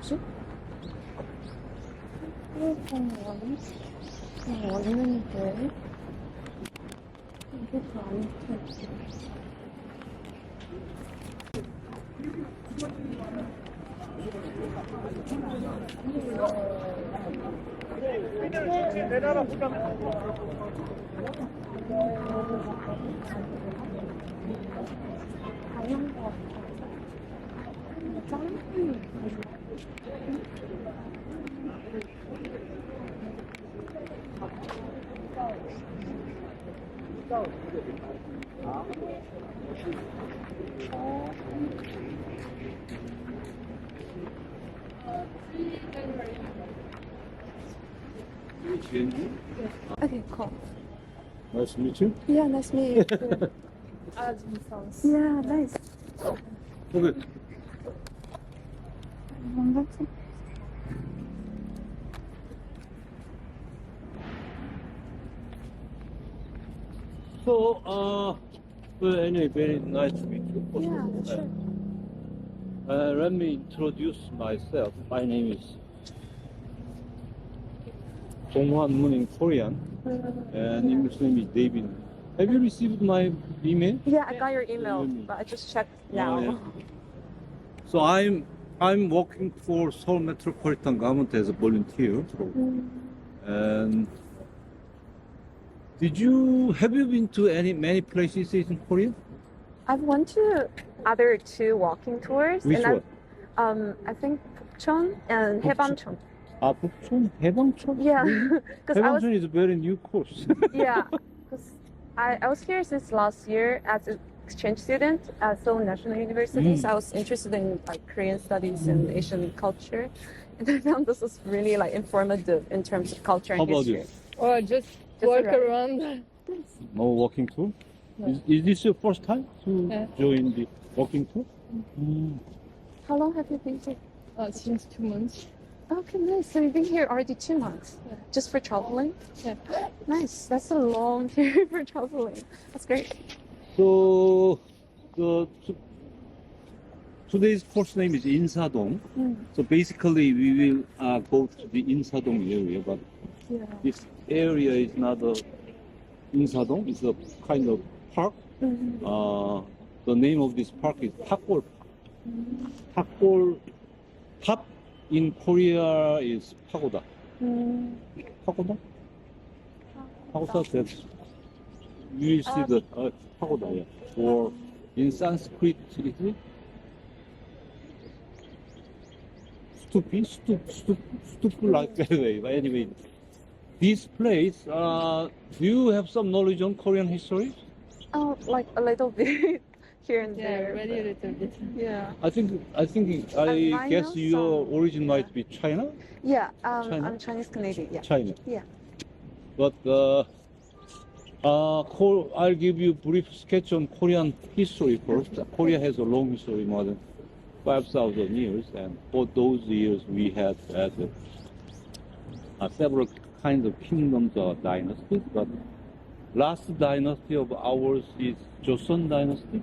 뭐지? 왔는데 이것도 안 돼. 당연 것 같아. 짠. Okay, cool. Nice to meet you. Yeah, nice to meet you. Yeah, nice. Okay. So, well, anyway, very nice to meet you. Yeah, sure. Let me introduce myself. My name is Dong-hwan Moon in Korean, and English name is David. Have you received my email? Yeah, I got your email, but I just checked now. Yeah. So I'm working for Seoul Metropolitan Government as a volunteer. And have you been to many places in Korea? I've went to other 2 walking tours. Which and one? I think Pukchon and Haebangchon. Pukchon? Haebangchon? Yeah, because I was Haebangchon is a very new course. yeah, because I was here since last year as an exchange student at Seoul National University. So I was interested in like Korean studies and Asian culture, and I found this was really like informative in terms of culture and How about history. you? Or just Just walk around. around. No walking tour? No. Is this your first time to Yeah. join the walking tour? How long have you been here? Since 2 months. Okay, nice. So you've been here already 2 months, Yeah. just for traveling. Yeah. Nice. That's a long period for traveling. That's great. So today's course name is Insadong. So basically we will go to the Insadong area, but Yeah. this area is not a Insadong, it's a kind of park. The name of this park is Takgol Park. Takgol, Tap in Korea is pagoda. Pagoda? Pagoda, that's, you will see the pagoda, yeah. Or in Sanskrit, is it? Stupi like that way. But anyway, this place, do you have some knowledge on Korean history? Oh, like a little bit here and Yeah, there. very little bit. Yeah. I guess know your some, origin might be China? Yeah. China? I'm Chinese Canadian. Yeah. China. Yeah. But I'll give you a brief sketch on Korean history first. Korea has a long history, more than 5,000 years, and for those years we had several kinds of kingdoms or dynasties, but last dynasty of ours is Joseon dynasty.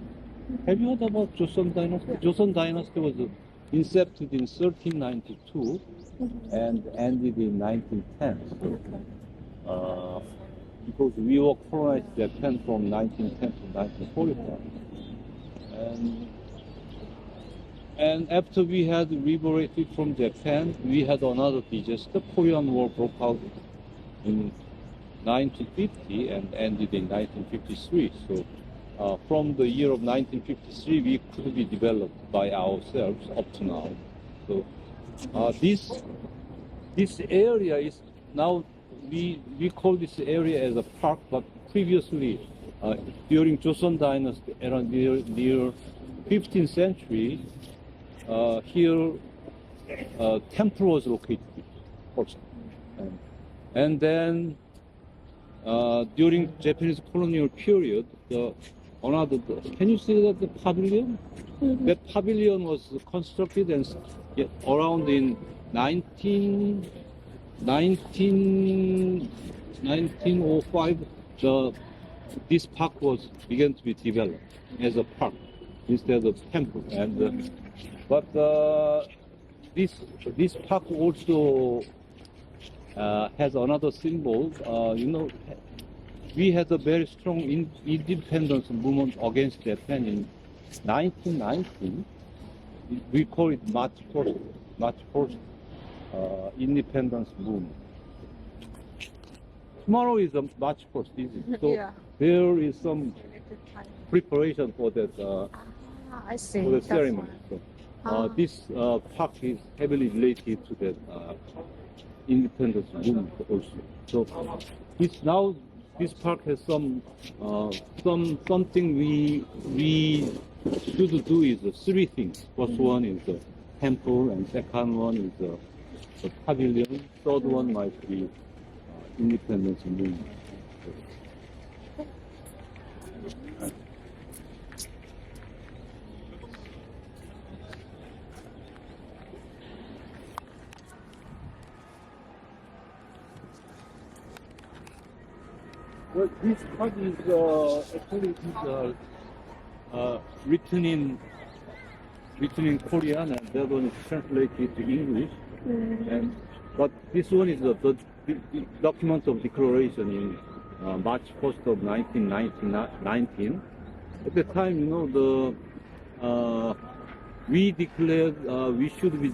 Have you heard about Joseon dynasty? Joseon dynasty was incepted in 1392 and ended in 1910. So, because we were colonized Japan from 1910 to 1945. And after we had liberated from Japan, we had another disaster. Korean War broke out in 1950 and ended in 1953. So from the year of 1953, we could be developed by ourselves up to now. So this area is now, we call this area as a park, but previously during Joseon dynasty, around near 15th century, here temple was located first. And then during Japanese colonial period, can you see that the pavilion? That pavilion was constructed and around in 1905, this park began to be developed as a park instead of temple. And but this park also has another symbol. We had a very strong independence movement against Japan in 1919. We call it March 1st independence movement. Tomorrow is March 1st, isn't it? So Yeah. there is some preparation for that I see. for the That's ceremony. why. So, this park is heavily related to that independence movement also. So this park has something we should do is three things. First one is the temple, and second one is the pavilion. Third one might be independence movement. Well, this card is actually written in Korean, and that one is translated to English. But this one is the document of declaration in March 1st of 1919. At the time, we declared we should be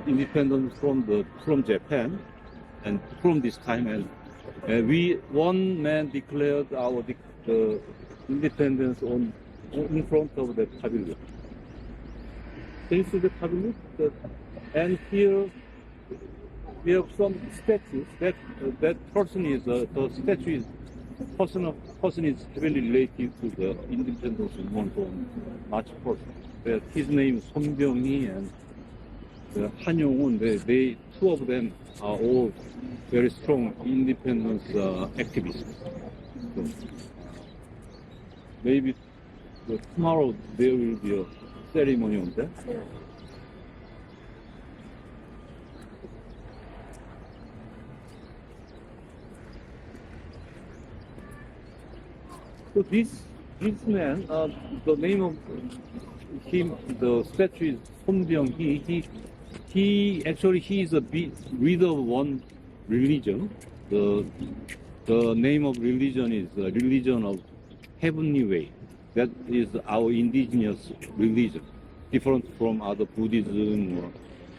independent from Japan, and from this time, and one man declared our independence in front of the pavilion. Can you see the pavilion? And here we have some statues. That person is the statue is person is heavily related to the independence movement on March 1st. His name is Son Byung-hee and Han Yong-won. They two of them are all very strong independence activists. So maybe tomorrow there will be a ceremony on that. Yeah. So this man, the name of him, the statue is Son Byung-hee. He is a leader of one religion. The name of religion is the religion of Heavenly Way. That is our indigenous religion, different from other Buddhism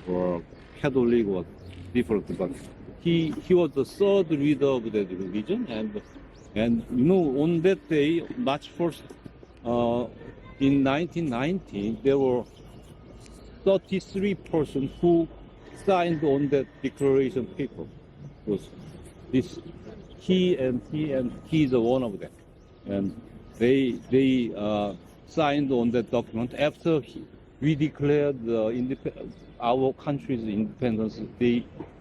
or Catholic or different. But he was the third leader of that religion, and on that day, March 1st, in 1919, there were 33 persons who signed on that declaration paper. He is one of them, and they signed on that document after we declared our country's independence.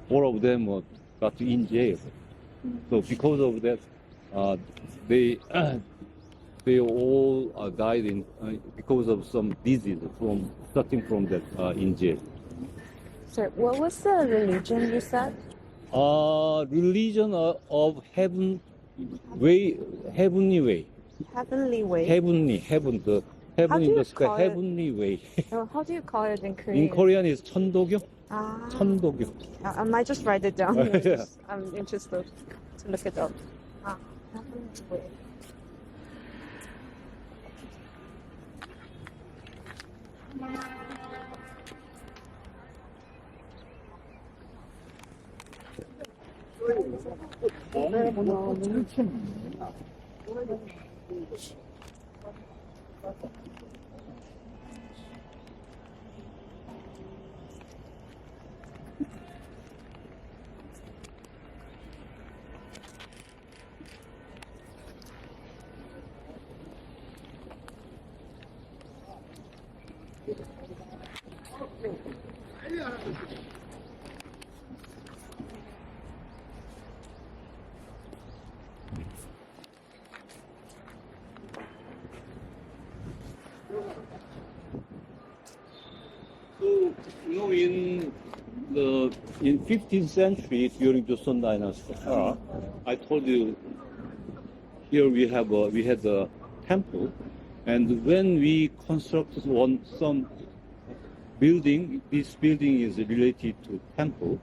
All of them got in jail. So because of that, they all died because of some disease starting from that in jail. So, what was the religion you said? Religion of heavenly way. Heavenly way. Heaven, the How heaven do in you the sky, call it? heavenly way. How do you call it in Korean? In Korean is 천도교. Ah, 천도교. I might just write it down. Yeah. I'm interested to look it up. Heavenly way. So, in 15th century during Joseon Dynasty era, I told you here we had a temple, and when we constructed building, this building is related to temple.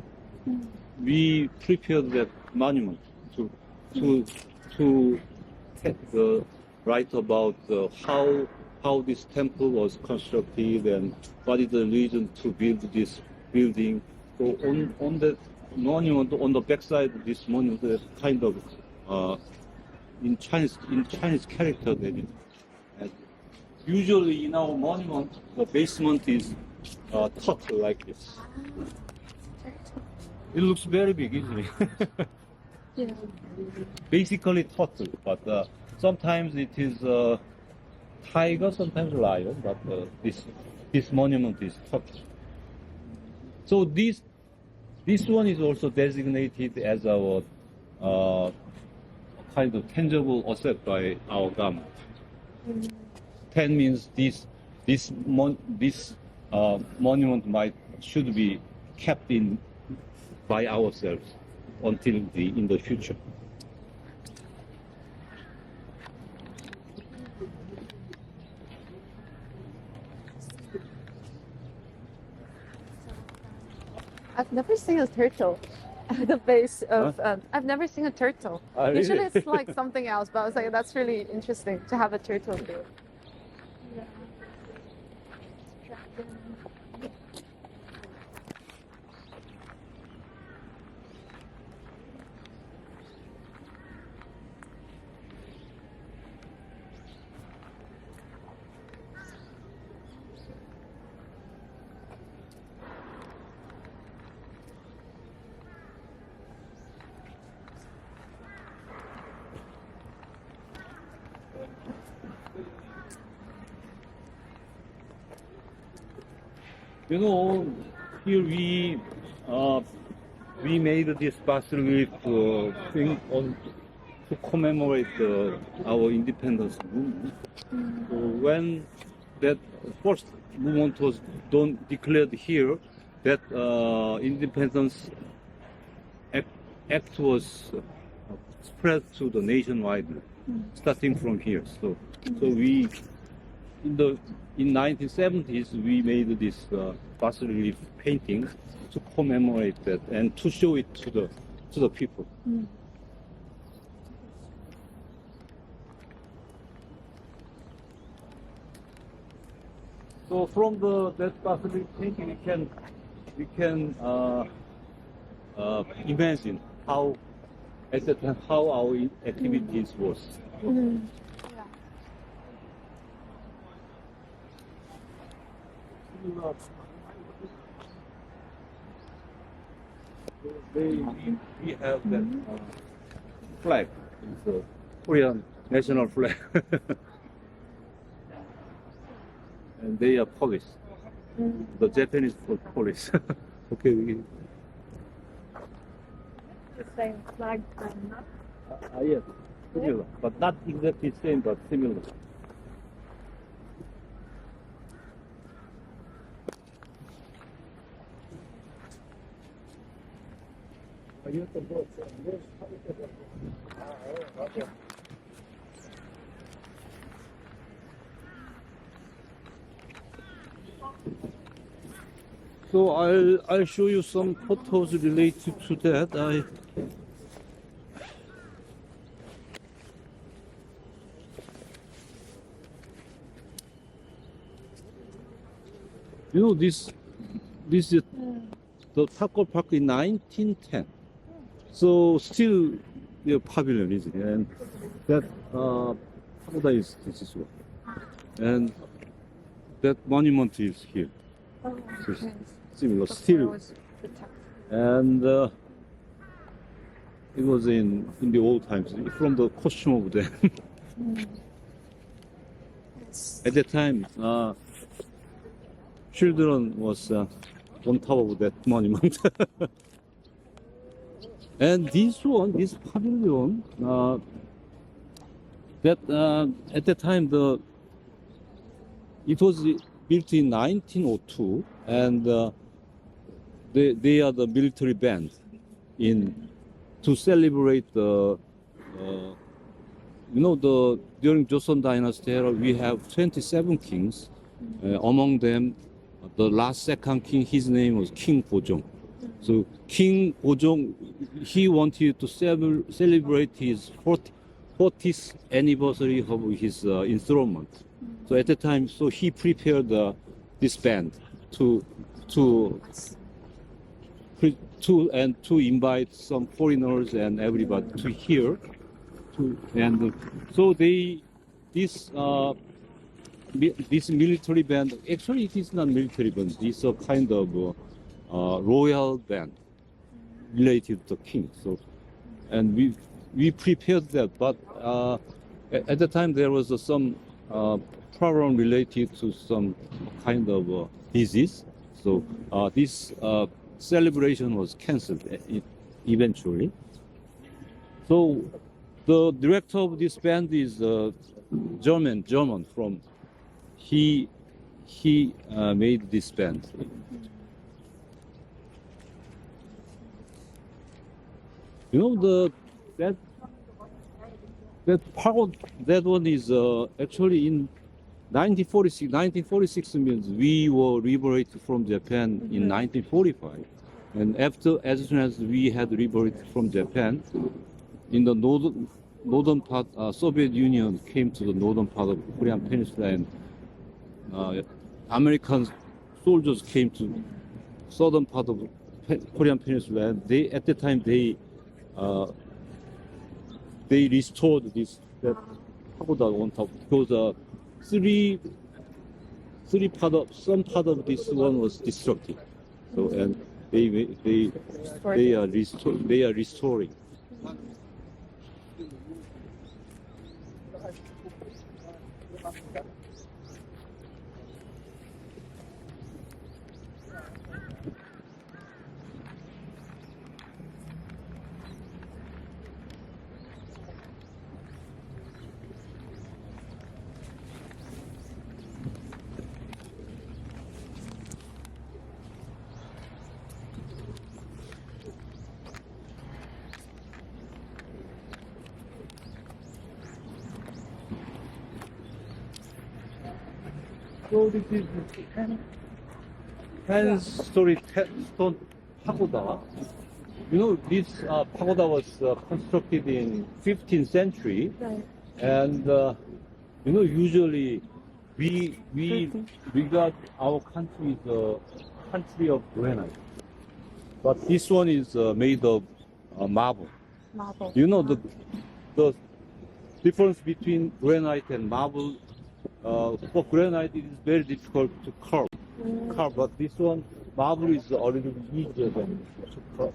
We prepared that monument to to to write about how this temple was constructed and what is the reason to build this building. So on that monument, on the backside of this monument, there's kind of in Chinese character that it. And usually in our monument, the basement is cut like this. It looks very big, isn't it? Yeah. Basically turtle, but sometimes it is tiger, sometimes lion, but this monument is turtle. So this one is also designated as our kind of tangible asset by our government. 10 means this monument should be kept in by ourselves until in the future. I've never seen a turtle at the base of. I've never seen a turtle. Ah, really? Usually it's like something else, but I was like, that's really interesting to have a turtle there. You know, here we made this bas relief thing to commemorate our independence movement. So when that first movement was declared here, that independence act was spread to the nationwide, starting from here. So we in 1970s we made this bas relief painting to commemorate that and to show it to the people. So from that bas relief painting we can imagine how at that time how our activities was. We have that flag, it's the Korean national flag, and they are police. The Japanese for police. Okay. The same flag. Yes, similar, but not exactly same, but similar. So I'll show you some photos related to that. You know this is the Taco Park in 1910. So still pavilion, isn't it? And that pagoda is this one, and that monument is here. Oh, So okay. similar, Before it still, was protected. and it was in the old times from the costume of them. Yes. At that time, children was on top of that monument. And this pavilion, that at that time it was built in 1902, and they are the military band to celebrate during Joseon Dynasty era we have 27 kings, among them the last second king, his name was King Bojong. So King Bojong, he wanted to celebrate his 40th anniversary of his enthronement. So at the time, so he prepared this band to invite some foreigners and everybody to hear. And so this military band, actually it is not military band, it's a kind of royal band related to the king. So, and we prepared that, but at the time there was some problem related to some kind of disease. So this celebration was cancelled eventually. So the director of this band is German from. He made this band. You know that pagoda, that one is actually in 1946. 1946 means we were liberated from Japan in 1945, and as soon as we had liberated from Japan, in the northern part, Soviet Union came to the northern part of Korean Peninsula, and American soldiers came to southern part of Korean Peninsula, and at the time they restored that pagoda on top, because some part of this one was destructive. So and they are restoring. So this is 10-story stone pagoda. You know, this pagoda was constructed in 15th century, Right. and you know, usually we regard our country as a country of granite, but this one is made of marble. Marble. You know the difference between granite and marble. For granite, it is very difficult to carve, but this one, marble is a little easier than to carve.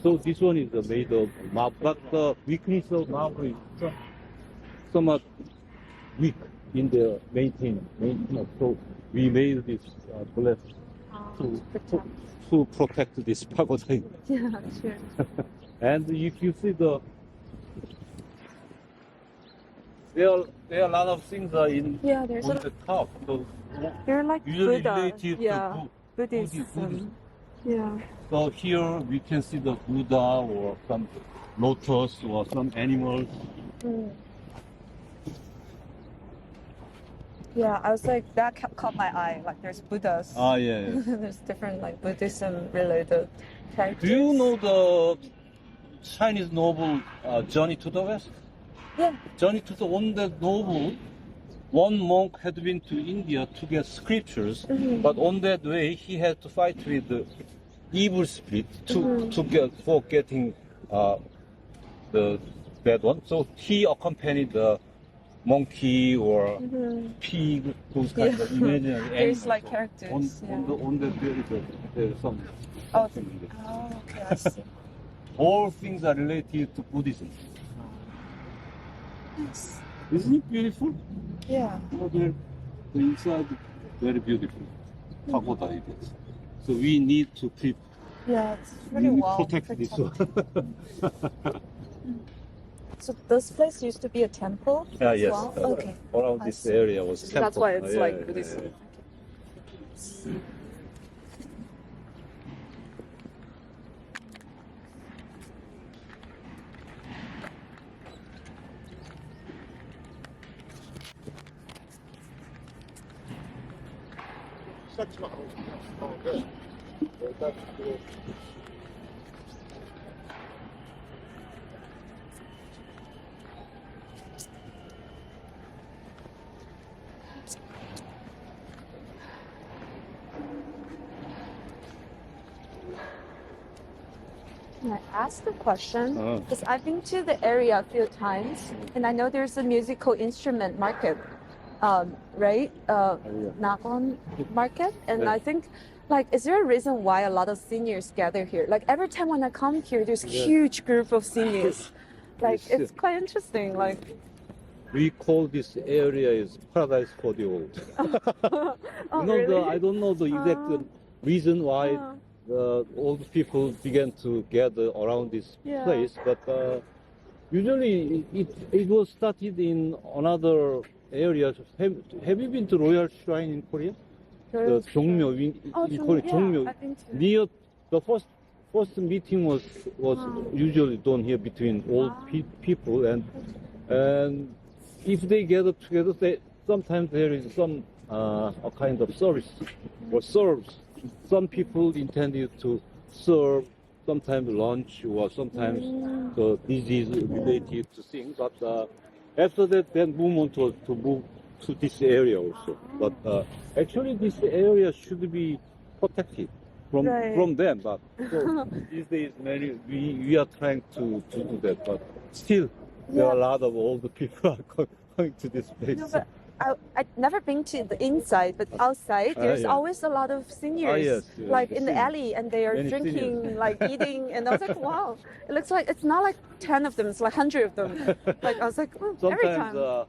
So this one is made of marble, but the weakness of marble is somewhat weak in the maintenance. So we made this glass to protect this pagoda. Yeah, sure. And if you see there are a lot of things in Yeah, there's on the top. So they're like usually Buddha. related Yeah, to Buddhism. Yeah. So here we can see the Buddha or some lotus or some animals. Mm. Yeah, I was like, that caught my eye. Like, there's Buddhas. Ah, yeah. There's different like Buddhism related characters. Do you know the Chinese novel Journey to the West? Yeah. Journey to the on that novel, one monk had been to India to get scriptures, but on that way he had to fight with the evil spirit for getting that one. So he accompanied the monkey or pig, those kinds of imaginary animals. There's like characters. On the there is some. Oh, okay, I see. All things are related to Buddhism. Nice. Isn't it beautiful? Yeah. The inside very beautiful. Pagoda it is. So we need to keep Yeah, it's really well protect this one. So this place used to be a temple? Yeah, as yes. well? Okay. Around I this see. area was So temple. that's why it's Yeah, like yeah, Buddhism. yeah. Can I ask a question? Uh. Because I've been to the area a few times, and I know there's a musical instrument market, right? Nagon market, and Yeah. I think, like, is there a reason why a lot of seniors gather here? Like every time when I come here, there's Yeah. huge group of seniors. Like Yes. it's quite interesting. Like, We call this area is paradise for the old. oh You know, really? I don't know the exact reason why old people began to gather around this Yeah. place, but usually it was started in another area. Have you been to Royal Shrine in Korea? The Jongmyo Oh, in Korea, yeah, Jongmyo. I've been to. Near the first meeting was usually done here between old people, and if they gather together, sometimes there is some a kind of service or serves. Some people intended to serve sometimes lunch or sometimes the disease related to things. But after that, then movement was to move to this area also. But actually, this area should be protected Right. from them. But so these days, we are trying to do that. But still, there are a lot of older people are going to this place. No, but I've never been to the inside, but outside there's yeah. always a lot of seniors, yes, like the in the seniors. alley, and they are Many drinking, seniors. like eating, and I was like, wow, it looks like it's not like 10 of them, it's like 100 of them. Like I was like, oh, every Sometimes time.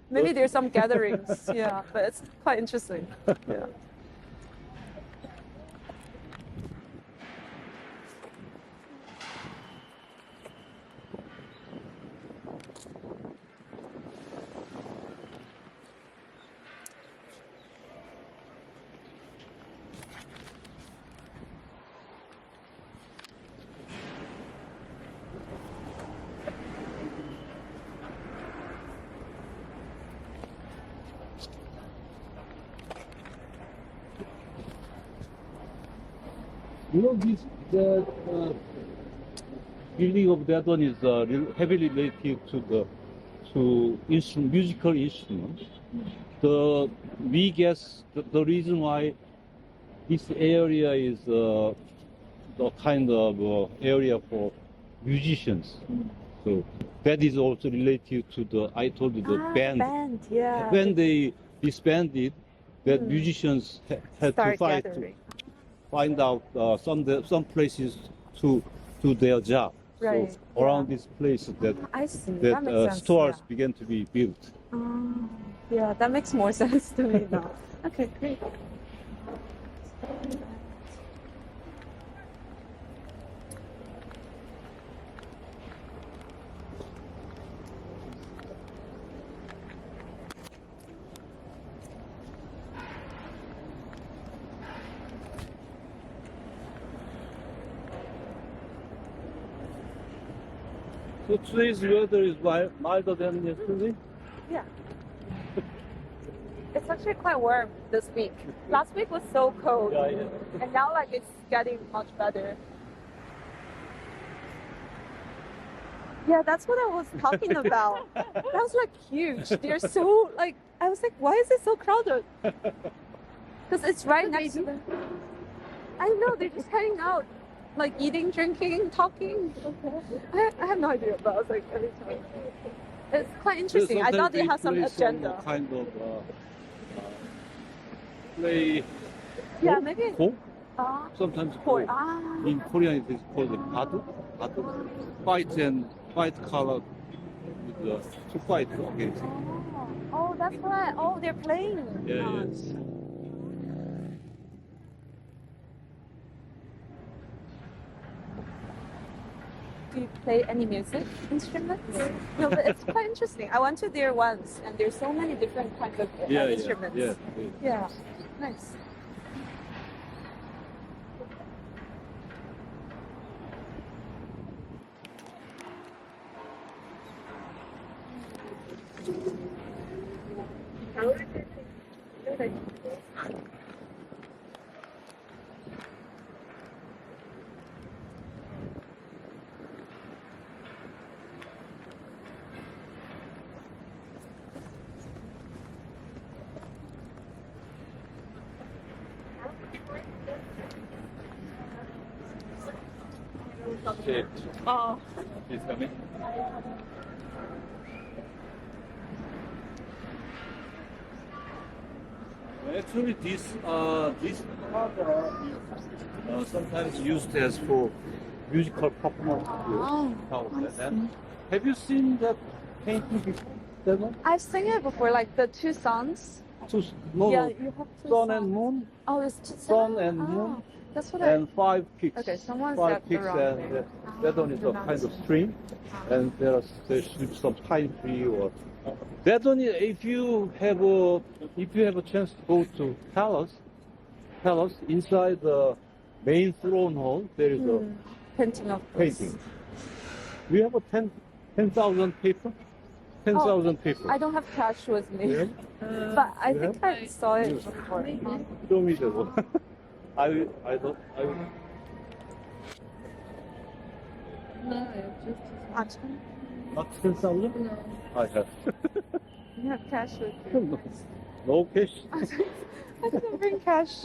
Maybe there's some gatherings, yeah, but it's quite interesting. Yeah. you know, the building of that one is heavily related to musical instruments. We guess the reason why this area is the kind of area for musicians. So that is also related to I told you, the band. Band, yeah. When they disbanded, that musicians had to Start fight gathering. to find out some places to do their job. Right, So around this place I see. That makes sense. stores Yeah. began to be built. Yeah, that makes more sense to me now. Okay, great. So today's weather is milder than yesterday. Yeah. It's actually quite warm this week. Last week was so cold. Yeah. And now like it's getting much better. Yeah, that's what I was talking about. That was like huge. They're so like I was like, why is it so crowded? Because it's right next to them. I know, they're just hanging out. Like eating, drinking, talking. I have no idea, but I was like every time. It's quite interesting. I thought they have some agenda. Kind of play. Yeah, folk? maybe. Folk? Ah, Sometimes for folk. In Korean it is called the badu. White color with to fight against. Oh, that's right. Oh, they're playing. Yeah, yes. Do you play any music instruments? No, but it's quite interesting. I went to there once, and there's so many different kinds of instruments. Yeah, nice. Okay, Oh. please come in. Actually, this part is sometimes used as for musical performance. Oh, And have you seen that painting before? That one? I've seen it before, like the two suns. No, Yeah, no, you have two sun suns. and moon, Oh, it's two sun and moon, That's what and five peaks. Okay, someone Five said the peaks, wrong and thing. that one is a kind of stream, and there should be some pine tree or. That one, if you have a chance to go to Palace inside the main throne hall, there is a painting of this. painting. We have a 10,000 people. 10,000 people. I don't have cash with me, Yeah. but I You think I saw it before. Show me the one. I don't. No, just Not 10,000? no. I have. You have cash with you. No cash. I didn't bring cash.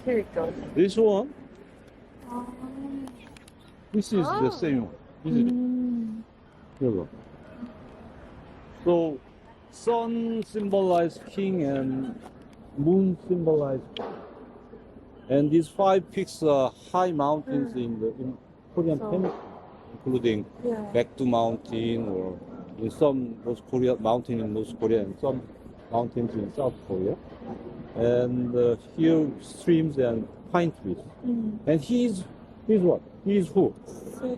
Here it goes. This one. This is the same one, isn't it? Yellow. So, sun symbolizes king and moon symbolizes. And these five peaks are high mountains in Korean peninsula, including Yeah. Baekdu Mountain or in some North Korea mountain in North Korea and some mountains in South Korea. And here streams and pine trees. And he's what? He's who?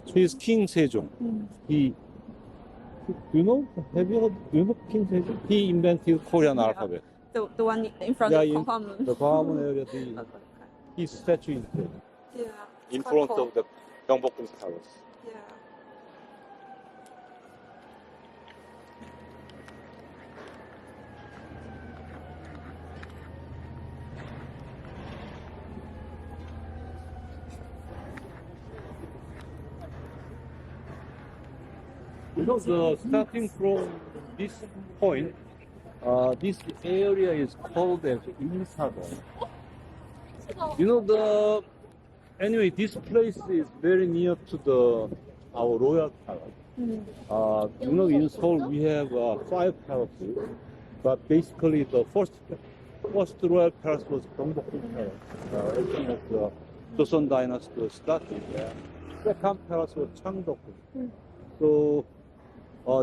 He's King Sejong. He, you know, have you heard? You know King Sejong? He invented Korean alphabet. The one in front Yeah, of in Gwanghwamun. the Gwanghwamun area, his statue is there, Yeah. in it's quite front cool. of the Gyeongbokgung Palace. Yeah. You know, starting from this point, this area is called as Insadong. You know, anyway, this place is very near to our royal palace. You know, in Seoul we have 5 palaces, but basically the first royal palace was Gyeongbokgung Palace. As soon as the Joseon dynasty started, second palace was Changdeokgung. So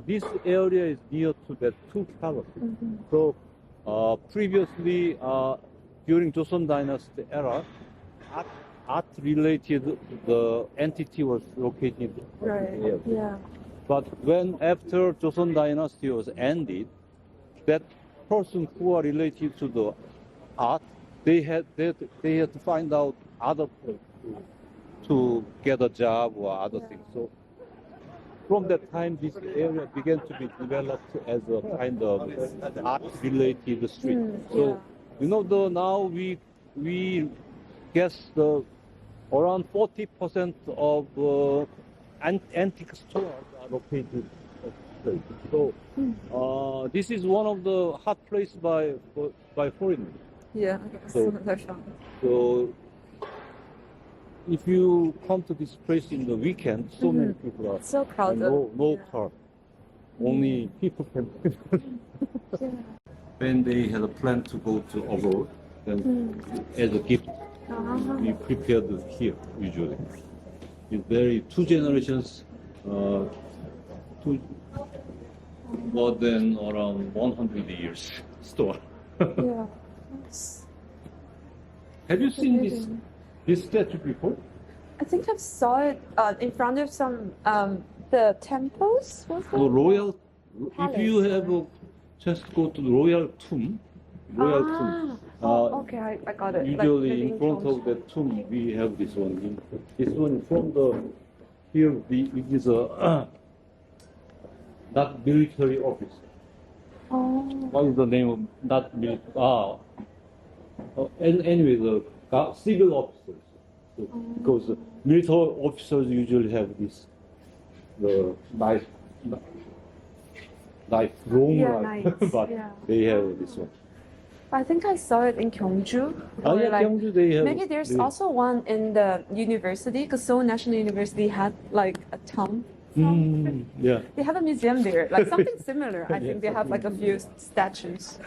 this area is near to the 2 palaces. So previously, during Joseon dynasty era, art-related the entity was located Right. here. Yeah. But when after Joseon dynasty was ended, that person who are related to the art, they had to find out other place to get a job or other things. So from that time, this area began to be developed as a kind of art-related street. So you know, now we guess around 40% of antique stores are located at this place. So this is one of the hot places by foreigners. Yeah. So- They're fun. So if you come to this place in the weekend, so many people are. It's so And crowded. no Yeah. car. Only people can. When they had a plan to go to abroad, then as a gift, we prepared here usually. It's very 2 generations, more than around 100 years store. Yeah. Have you seen this statue before? I think I saw it in front of some the temples. Was The it? royal. If you Palace, have a chance to go to the royal tomb, Okay, I got it. Like, usually maybe in front of Cheongshu. the tomb we have this one. This one from it is a not military officer. Oh. What is the name of not military? Anyway, the civil officers. So, because military officers usually have this the knife, long Yeah, knife, knives, but yeah. they have this one. I think I saw it in Gyeongju. Oh or yeah, like, Gyeongju they have. maybe there's they- also one in the university, because Seoul National University had like a town. Yeah. They have a museum there, like something similar. I Yeah, think they have like a few statues.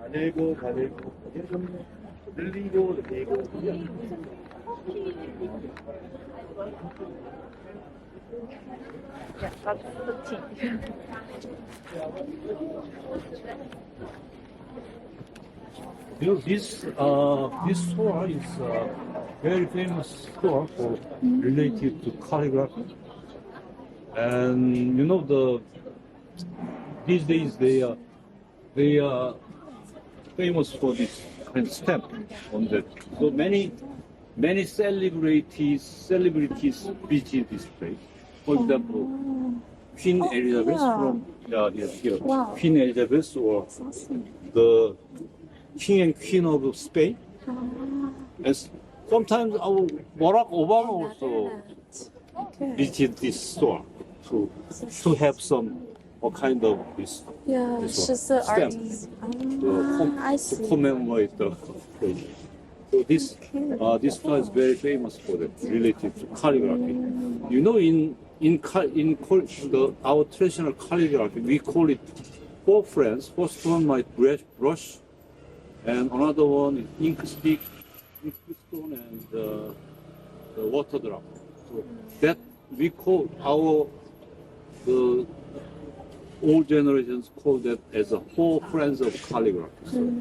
가늘고 가늘고 늘리고 늘리고 Yeah, that's the tea. You know, this store is a very famous store for related to calligraphy. And you know these days they are famous for this kind of stamp on that. So many celebrities visit this place. For example, Queen Elizabeth yeah. from here. Wow. Queen Elizabeth or That's awesome. the King and Queen of Spain. As sometimes our Barack Obama also Okay. visited this store to have some kind of this Yeah, this she's one. an Stamp. artist. to I see. commemorate the place. So this store is very famous for that related to calligraphy. You know, our traditional calligraphy, we call it four friends. First one might brush, and another one is ink stone, and the water drop. So that we call the old generations call that as a four friends of calligraphy. So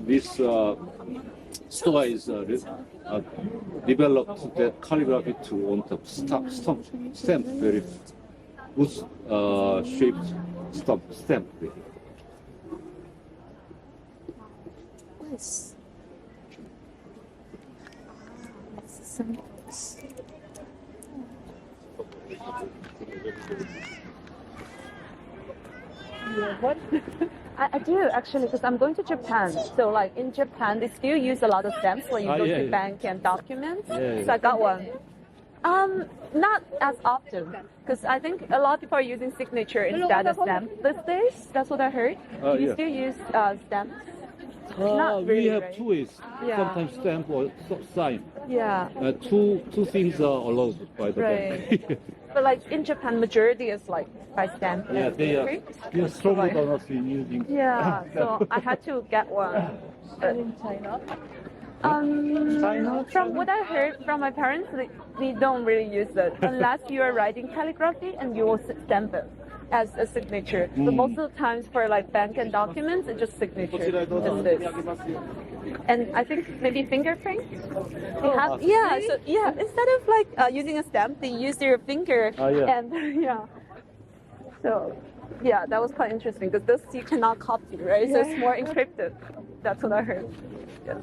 this store is developed that calligraphy to on top stamp very good shaped stamp. Nice. What? I do actually, because I'm going to Japan. So like in Japan, they still use a lot of stamps when you go to bank and documents. Yeah. So I got one. Not as often, because I think a lot of people are using signature instead of stamp these days. That's what I heard. Do you Yeah. still use stamps? Not We really, have right? two ways. Yeah. Sometimes stamp or sign. Yeah. Two things are allowed by the Right. bank. But like in Japan, majority is like by stamp. Yeah, and they are print. stronger Like- than us in using. Yeah, so I had to get one. But, China? from what I heard from my parents, they don't really use it unless you are writing calligraphy and you will stamp it as a signature. But most of the times for like bank and documents, it's just signature. Just this. And I think maybe fingerprint. They have, yeah, so yeah, instead of like using a stamp, they use their finger Yeah. and yeah. So yeah, that was quite interesting because this you cannot copy, right? So it's more encrypted. That's what I heard. Yeah.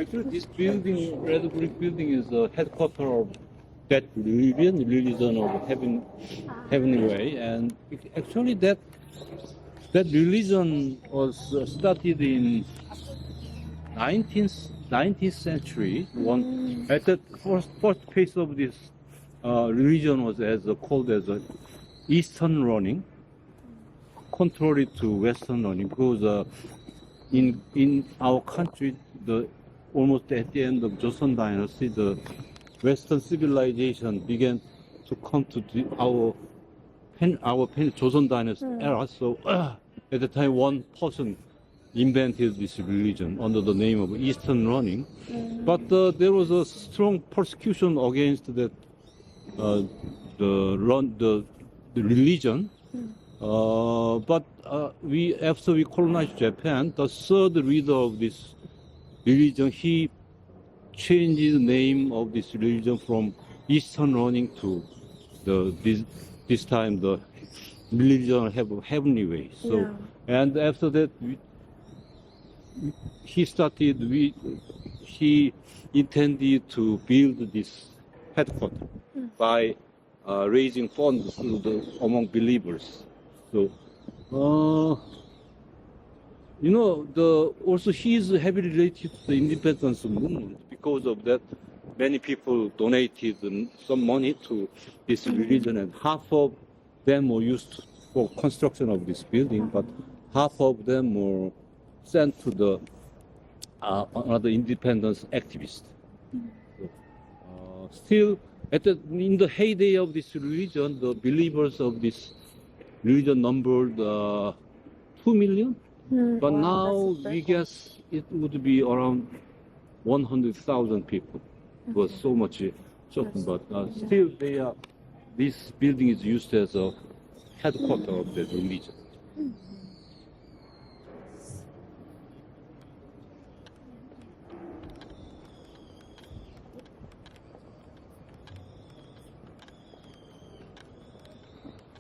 Actually, this building, red brick building, is the headquarters of that religion of heavenly way, and actually that religion was started in 19th century. One at the first phase of this religion was called as Eastern learning, contrary to Western learning, because in our country, almost at the end of Joseon Dynasty, the Western civilization began to come to our Joseon Dynasty era. So at the time, one person invented this religion under the name of Eastern learning, but there was a strong persecution against that the religion. But after we colonized Japan, the third leader of this religion, he changed the name of this religion from Eastern learning to this time the religion of heavenly way. So, and after that, he intended to build this headquarters by raising funds among believers. So, also he is heavily related to the independence movement. Because of that, many people donated some money to this religion, and half of them were used for construction of this building, but half of them were sent to the another independence activist. Still, in the heyday of this religion, the believers of this religion numbered 2 million. But now we guess it would be around 100,000 people. It was so much shocking, but still this building is used as a headquarters of the religion.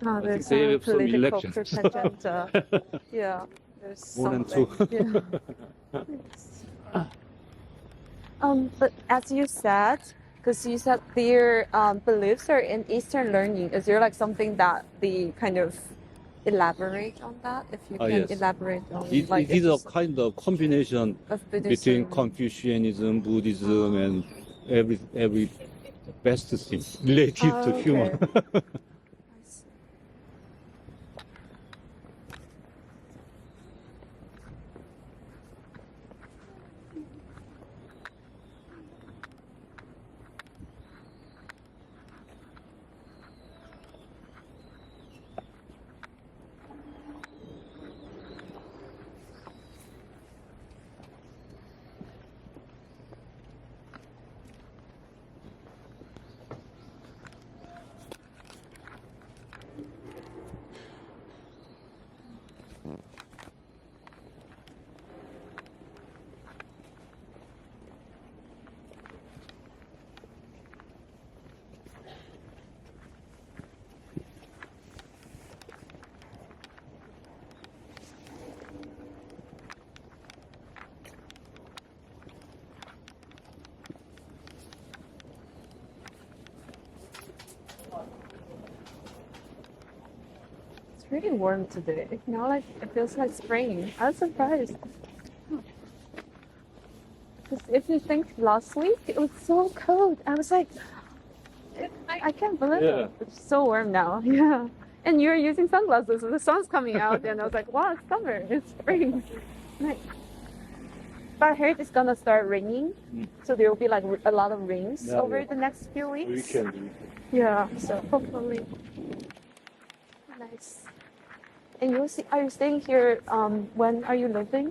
Oh, I there's think they some have some political elections. agenda. Yeah, there's More than something. Yeah. But as you said, because you said their beliefs are in Eastern learning, is there like something that they kind of elaborate on that? If you can Yes. elaborate on It is a kind of combination of between Buddhism. Confucianism, Buddhism, and every best thing related to Okay. human. I see. It's really warm today. Now, like it feels like spring. I was surprised. Because if you think last week it was so cold, I was like, I can't believe Yeah. it. It's so warm now. Yeah. And you're using sunglasses, so the sun's coming out, and I was like, wow, it's summer, it's spring. Nice. But I heard it's gonna start raining, so there will be like a lot of rains Yeah, over yeah. the next few weeks. Weekend. Yeah, so hopefully. Nice. And are you staying here? When are you living?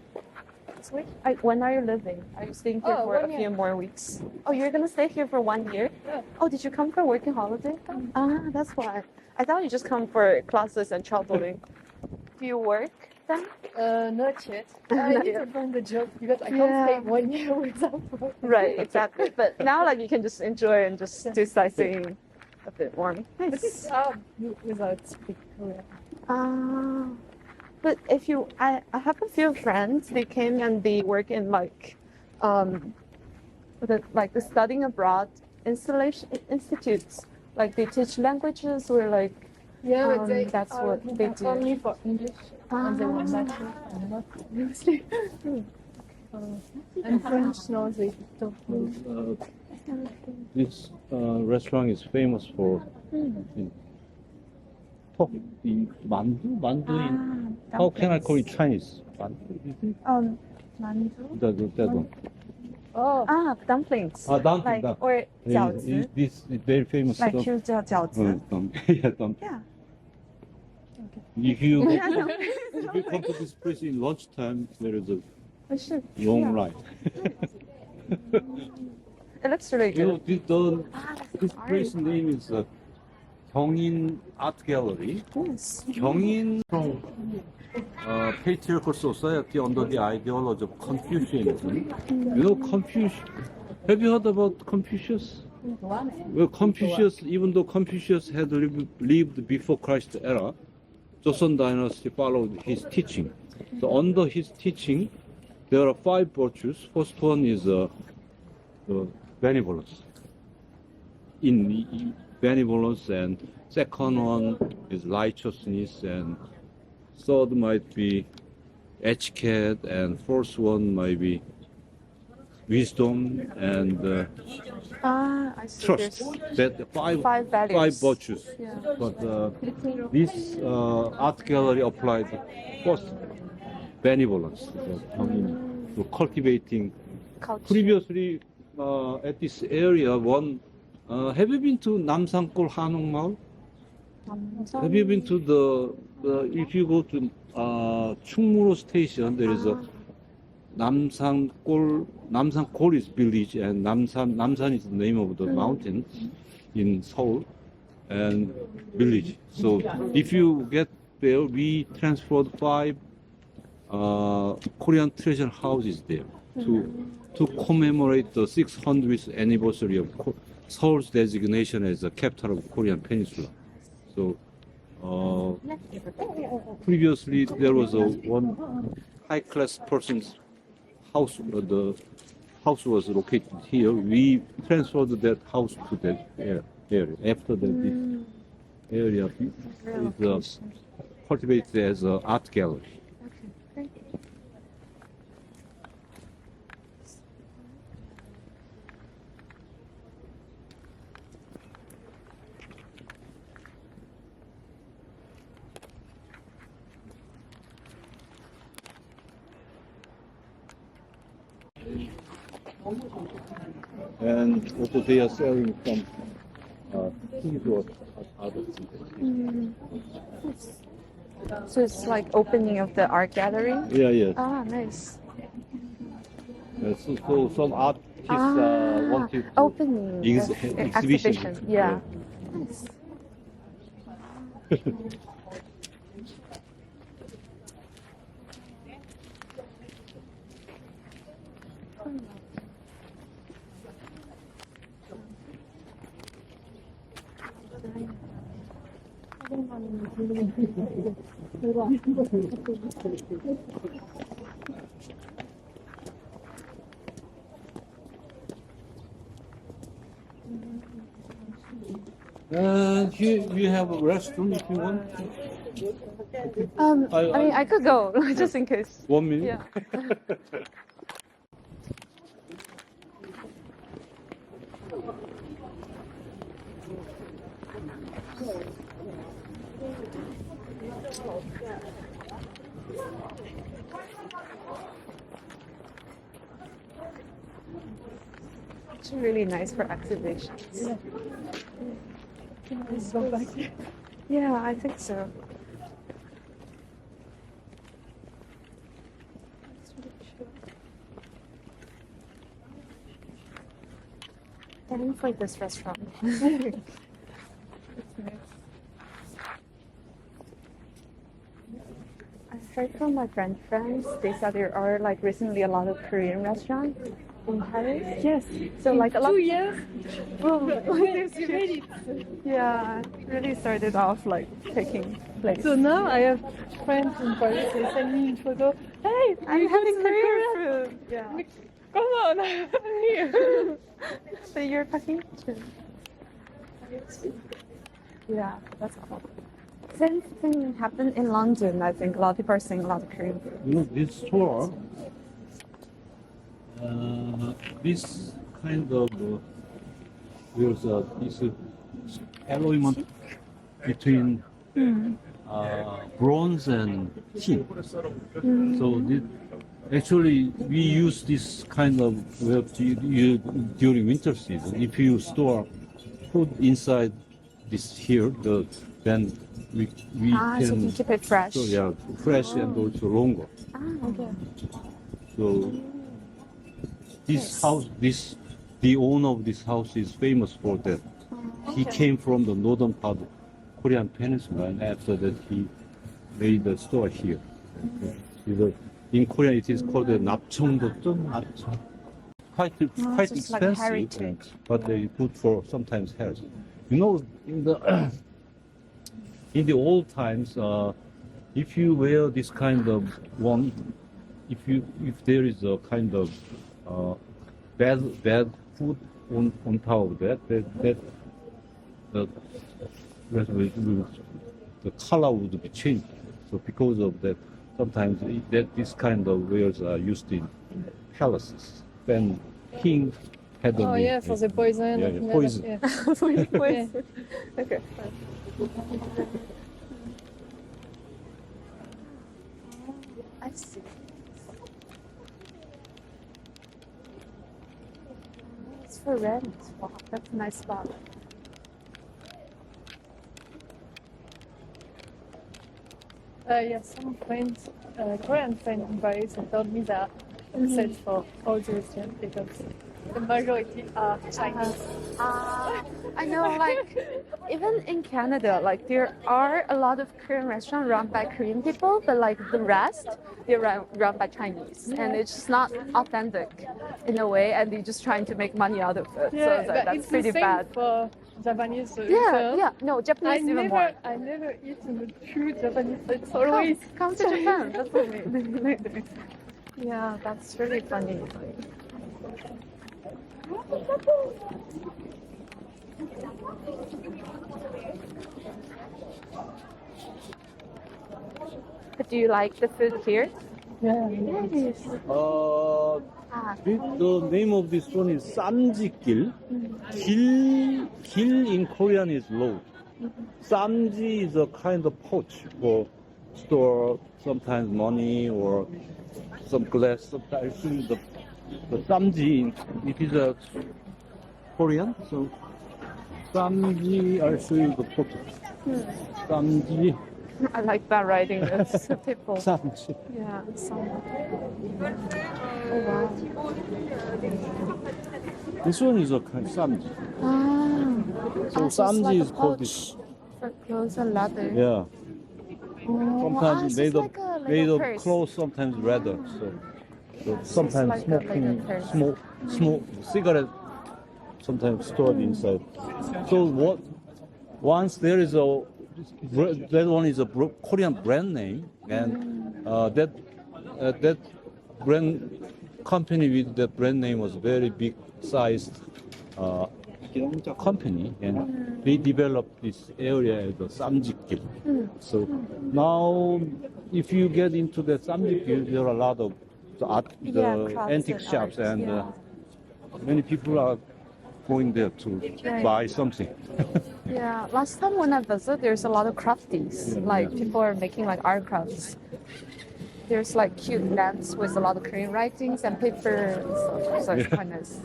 This week? When are you living? Are you staying here for a 1 year. few more weeks? Oh, you're gonna stay here for 1 year? Yeah. Oh, did you come for working holiday? Ah, that's why. I thought you just come for classes and traveling. Do you work then? Not yet. I Not need yet. to find a job because I can't Yeah. stay 1 year without work. Right, exactly. But now, like, you can just enjoy and just do sightseeing a bit more. But Nice. it's without speaking Korean. Ah, but if I have a few friends. They came and they work in like like the studying abroad installation institutes. Like they teach languages or like Yeah, but they that's are what they do. only for English, and they want bachelor and not mostly. And French, no, they don't know. This restaurant is famous for pork, the mandu. Mandu in how can I call it Chinese? Mandu. Is it? mandu. That one. Oh, Dumplings. Dumpling. Like dumpling. or 饺子. This is very famous. Like stuff. 就叫饺子. Yeah, dumpling. Yeah. If you come to this place in lunchtime, there is a long line. It looks really You know, good. this place name is 경인 Art Gallery. Yes. 경인 from patriarchal society under the ideology of Confucianism. You know Confucius. Have you heard about Confucius? Well, Confucius, even though Confucius had lived before Christ's era, Joseon dynasty followed his teaching. So under his teaching, there are 5 virtues. First one is benevolence. In benevolence, and second one is righteousness, and third might be etiquette, and fourth one might be wisdom and I see. trust. That five values. virtues. Yeah. But this art gallery applied first benevolence, so cultivating. Culture. Previously, at this area, have you been to 남산골 한옥마을? Have you been to if you go to 충무로 station, there is a 남산골 is village, and 남산 is the name of the mountain in Seoul, and village. So if you get there, we transferred 5 Korean treasure houses there to commemorate the 600th anniversary of Seoul's designation as the capital of Korean Peninsula. So previously there was one high-class person's house. The house was located here. We transferred that house to that area. After that, this area is cultivated as an art gallery. Thank you. And also they are selling some things or other things. So it's like opening of the art gallery. Yeah, yes. Nice. So some artists wanted to Opening exhibition. Yeah. Nice. Here we have a restroom if you want. I mean, I could go just in case. 1 minute. Yeah. It's really nice for exhibitions. Yeah. Can we go back there? Yeah, I think so. Aiming for this restaurant. It's nice. I heard from my friends, they said there are like recently a lot of Korean restaurants in Paris. Yes. So like a lot. 2 years. Boom. Yes, you made it. Yeah, really started off like taking place. So now I have friends in Paris. They send me a photo. Hey, I'm you go having to Korean Korea? food. Yeah. Come on, I'm here. So you're talking to. Yeah, that's cool. Same thing happened in London. I think a lot of people are saying a lot of Korean food. You know, this store, this kind of there's this element between bronze and tin. So actually, we use this kind of during winter season. If you store food inside this here, then we So you can keep it fresh. so yeah, fresh and also longer. Okay. So this house, the owner of this house is famous for that. He came from the northern part of Korean Peninsula, and after that he made the store here. In Korean it is called the 납청도점. Quite so it's like expensive, heritage. but good for sometimes health. You know, in the in the old times, if you wear this kind of one, if there is a kind of bad food on top of that the color would be changed. So because of that, sometimes this kind of wares are used in palaces. When king had Oh yeah, for the poison. Yeah, poison. Yeah. Okay. I see. It's for rent. Wow, that's a nice spot. Yeah, some friends, Korean friends in Paris have told me that except for all the restaurants because the majority are Chinese. I know, like, even in Canada, like, there are a lot of Korean restaurants run by Korean people, but, like, the rest, they're run by Chinese. And it's just not authentic in a way, and they're just trying to make money out of it. Yeah, So it's like, but that's it's pretty the same bad. for Japanese. Yeah. No, Japanese even more. I never eat in the true Japanese. It's always Come to Japan. That's what we do. Yeah, that's really funny. But do you like the food here? Yeah. Yes. The name of this one is 쌈지길. 길 in Korean is road. 쌈지 is a kind of pouch for store sometimes money or some glass. Sometimes the 쌈지, it is a Korean, so 쌈지, I'll show you the photo. 쌈지, I like that writing. It's people. 쌈지. Yeah, some. Oh wow. This one is a kind of 쌈지. So So it's 쌈지 like is a called pouch this. for clothes and leather. Yeah. Sometimes so it's made of like a made of purse. clothes, sometimes leather. So sometimes like a smoking, purse. smoke cigarette, sometimes stored inside. So once there is that one is a Korean brand name, and that brand company with that brand name was very big sized company, and they developed this area as a 쌈지길. So now, if you get into the 쌈지길, there are a lot of crafts antique and shops, art, and yeah. many people are going there to buy something. Yeah, last time when I visited, there's a lot of crafties. Like people are making like art crafts. There's like cute lamps with a lot of Korean writings and paper and stuff. So it's quite nice.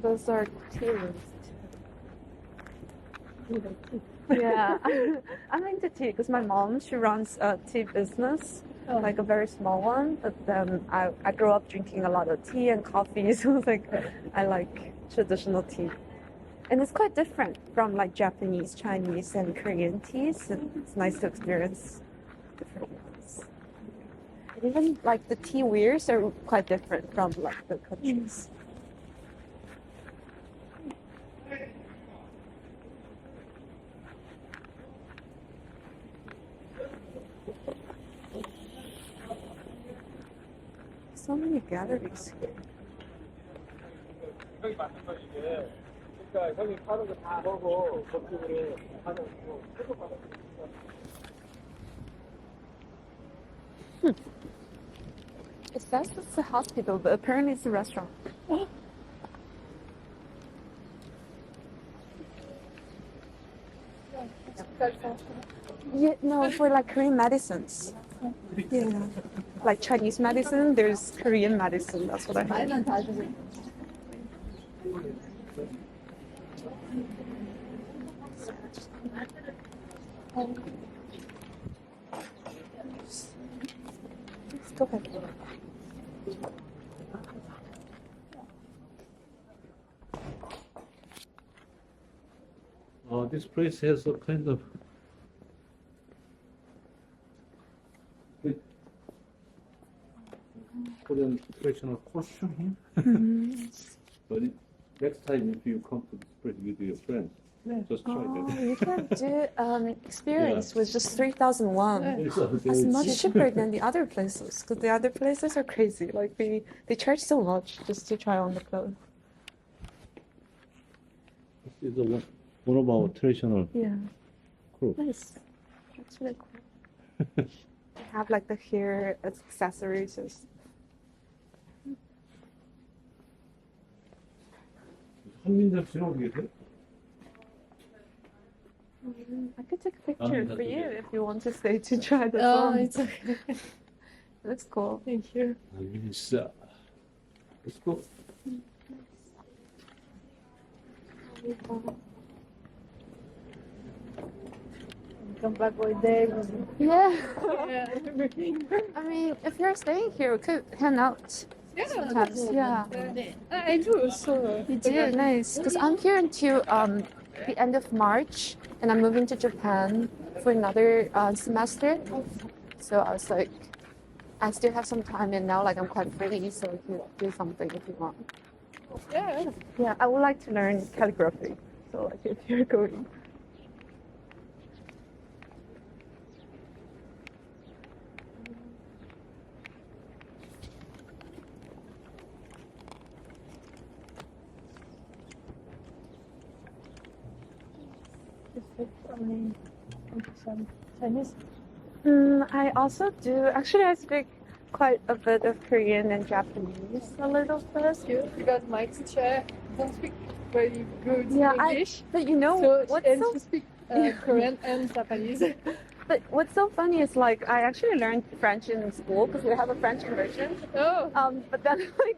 Those are tea rooms. Yeah, I'm into tea because my mom, she runs a tea business, like a very small one. But then I grew up drinking a lot of tea and coffee, so it's like I like traditional tea. And it's quite different from like Japanese, Chinese, and Korean teas. And it's nice to experience different ones. Even like the tea weirs are quite different from like the countries. So many galleries here. 형이 만든 거 이게. 그러니까 형이 파는 거 다 보고 그쪽으로 하는 거. It says it's a hospital, but apparently it's a restaurant. Yeah, no, for like Korean medicines. Yeah. Like Chinese medicine, there's Korean medicine. That's what I heard. Let's go back. This place has a kind of Korean traditional costume here. But next time if you come to this place with your friends, just try Oh, that. you can do experience with just 3,000 won. That's It's much cheaper than the other places, because the other places are crazy. Like they charge so much just to try on the clothes. This is one of our traditional Yeah, clothes. nice. That's really cool. They have like the hair accessories. 한민족 지나오게 돼? I could take a picture for you if you want to stay to try this Oh, on. it's okay. It looks cool. Thank you. 민사. Let's go. Come back one day. Yeah. Yeah, everything. I mean, if you're staying here, we could hang out sometimes. Yeah. I do, so. You do, nice. Because I'm here until the end of March, and I'm moving to Japan for another semester. So I was like, I still have some time, and now like I'm quite free, so you could do something if you want. Yeah. Yeah, I would like to learn calligraphy. So like if you're going. Some Chinese. I also do. Actually, I speak quite a bit of Korean and Japanese a little bit. Because my teacher don't speak very good Yeah, English. But you know So what's and so she speak Korean and Japanese. But what's so funny is like I actually learned French in school because we have a French immersion. Oh. But then like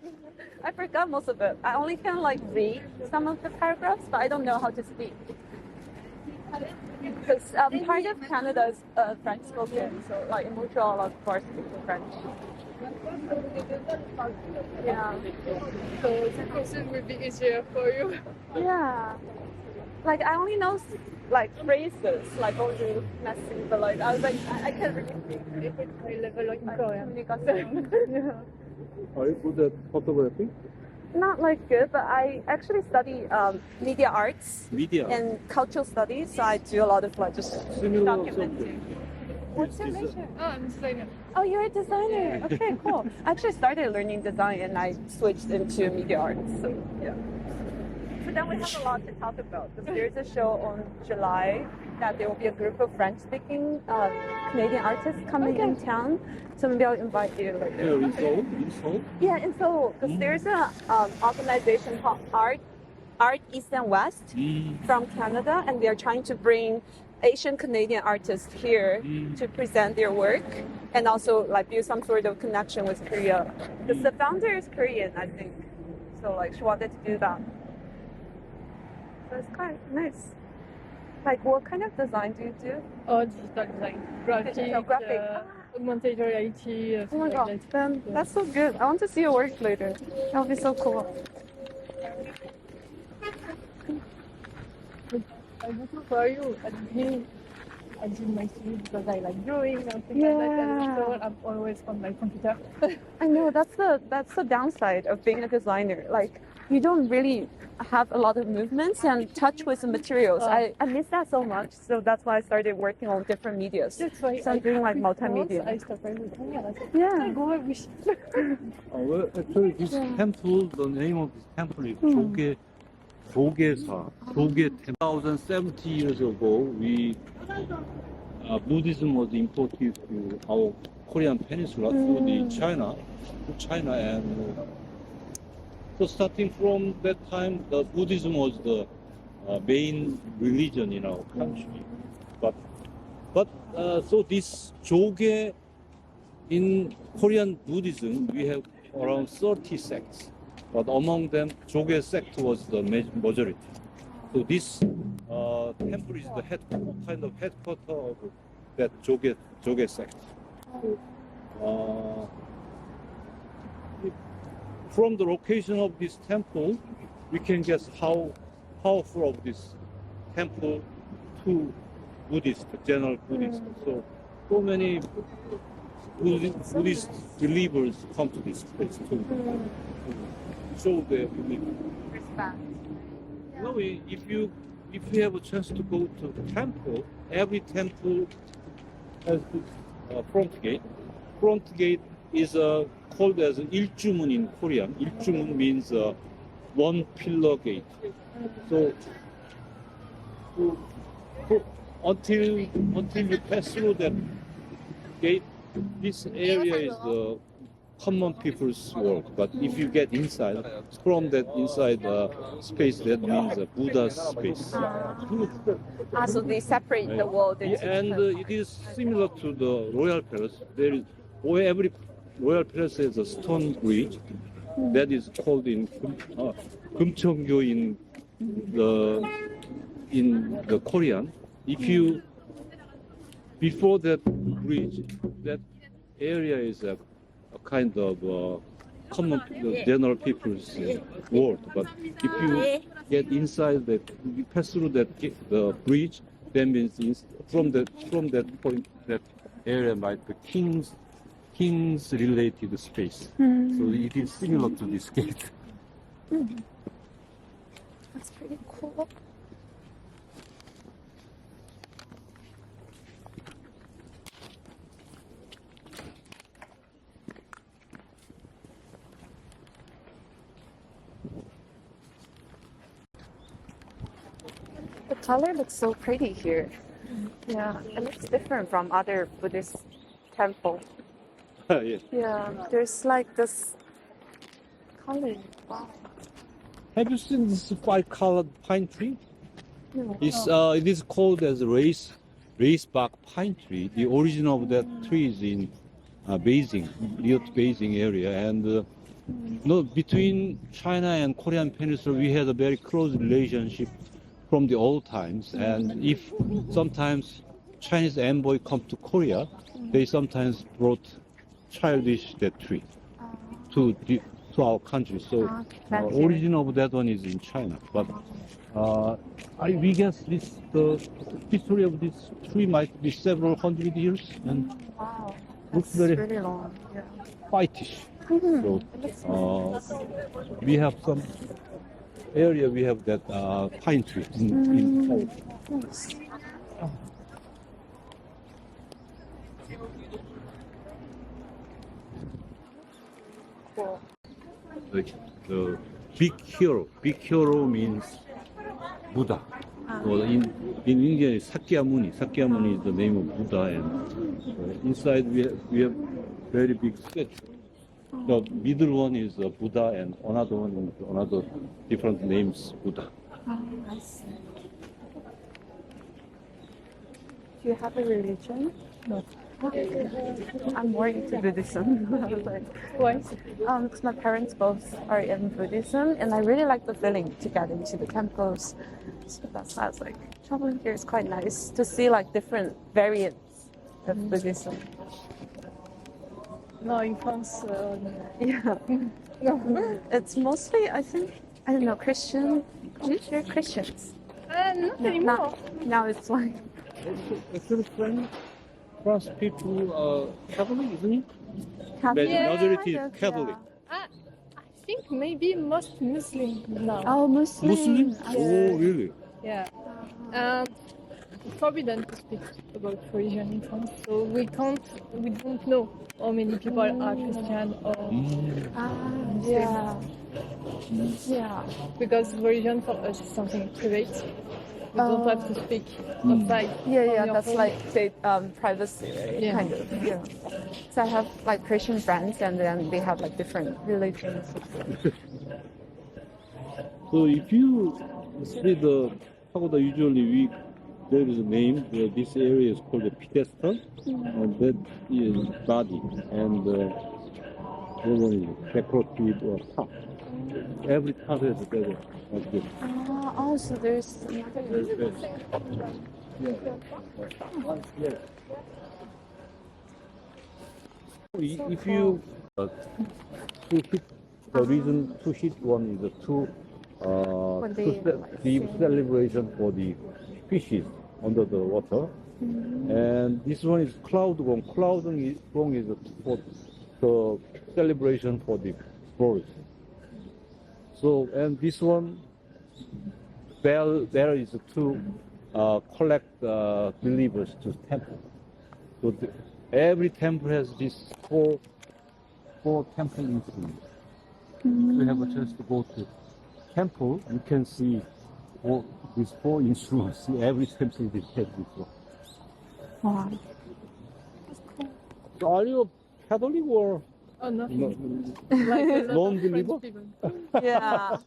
I forgot most of it. I only can like read some of the paragraphs, but I don't know how to speak. Because part of Canada is French spoken, so like in Montreal, of course, speak French. Yeah. So the question will be easier for you. Yeah. Like I only know like phrases, like bonjour, merci, but like I was like I can't really speak. High level in Korean. Yeah. Are you good at photography? Not like good, but I actually study media arts Media. and cultural studies, so I do a lot of like just Similar documenting. What's your major? Oh, I'm designer. Oh, you're a designer. Okay, cool. I actually started learning design and I switched into media arts. So yeah. So then we have a lot to talk about because there's a show on July that there will be a group of French-speaking Canadian artists coming in town. So maybe I'll invite you later. Here in Seoul? In Seoul? Yeah, in Seoul, because there's a organization called Art East and West from Canada, and they're trying to bring Asian Canadian artists here to present their work and also like build some sort of connection with Korea. Because the founder is Korean, I think. So like she wanted to do that. So it's quite nice. Like what kind of design do you do? Oh, digital design. Graphic, Digital graphic. augmented reality. Oh my god, then that's so good. I want to see your work later. That would be so cool. I'm looking for you at the I did my CV because I like drawing and things like that. And Yeah. so I'm always on my computer. I know that's the downside of being a designer. Like you don't really have a lot of movements and touch with the materials. I miss that so much. So that's why I started working on different medias. That's why So I'm doing like once multimedia. I stopped everything and I said, Yeah. I go and wish. Well, actually, this Yeah. temple, the name of this temple is jogyesa. Joge 1070 years ago, Buddhism was imported to our Korean peninsula through the China, and so starting from that time, the Buddhism was the main religion in our country. So this joge in Korean Buddhism, we have around 30 sects, but among them, joge sect was the majority. So this temple is the headquarter of that joge sect. From the location of this temple, we can guess how powerful of this temple to general Buddhist. So many Buddhist believers come to this place to show their belief. Respect. You know, if you have a chance to go to the temple, every temple has this front gate. Front gate is called as 일주문 in Korean. 일주문 means one pillar gate. So until you pass through that gate, this area is the common people's world. But if you get inside, from that inside space, that means Buddha's space. So they separate the world into And it is similar to the royal palace. Every royal palace has a stone bridge that is called in 금천교 in the Korean. Before that bridge, that area is a kind of common general people's world. But if you get inside you pass through the bridge, that means from that point, that area might be king's related space. So it is similar to this gate. That's pretty cool. The color looks so pretty here. Yeah, it looks different from other Buddhist temples. Yeah. Yeah, there's like this color. Wow. Have you seen this five-colored pine tree? No. It is called as race bark pine tree. The origin of that tree is in Beijing, near to Beijing area, and between China and Korean Peninsula, we had a very close relationship from the old times. And if sometimes Chinese envoy come to Korea, they sometimes brought childish that tree to our country. So origin of that one is in China, but we guess the history of this tree might be several hundred years and Wow. looks That's very really long. Yeah. whitish. So we have some area. We have that pine tree in Seoul. Nice. Cool. The big hero means Buddha. Well, in India, it's Sakyamuni. Sakyamuni is the name of Buddha, and inside we have very big statue. The middle one is Buddha, and another one is another different names Buddha. I see. Do you have a religion? No. I'm more into Buddhism. Why? Because my parents both are in Buddhism, and I really like the feeling to get into the temples. So that's why I was like, traveling here is quite nice to see like different variants of Buddhism. No, in France, Yeah. no. It's mostly, I think, I don't know, Christian culture, Christians. Not anymore. Now it's like Actually, France people are Catholic, isn't it? Catholic? Majority Kind of, Catholic. I think maybe most Muslim now. Oh, Muslim. Muslim? I Oh, really? Yeah. And it's forbidden to speak about religion in France, so we don't know how many people are Christian or yeah. Yeah. because religion for us is something private. We don't have to speak outside. Yeah, on yeah, your that's home. like say privacy, right? Yeah. Kind of. Yeah. So I have like Christian friends, and then they have like different religions. So if you see the pagoda, usually there is a name. This area is called the pedestal, and that is body, and the other one is decorative or top. Every top has a bezel like this. Oh, so there's another. Yeah. If you to hit the reason to hit one is When they, the celebration for the fishes under the water, and this one is cloud gong. Cloud gong is for the celebration for the birds. So, and this one bell is to collect believers to temple. So every temple has these four temple instruments. If you have a chance to go to temple, you can see these four instruments. Every temple has this one. Wow. So are you a Catholic or Oh, nothing. no? Like a lot of Non-believer? French people. Yeah.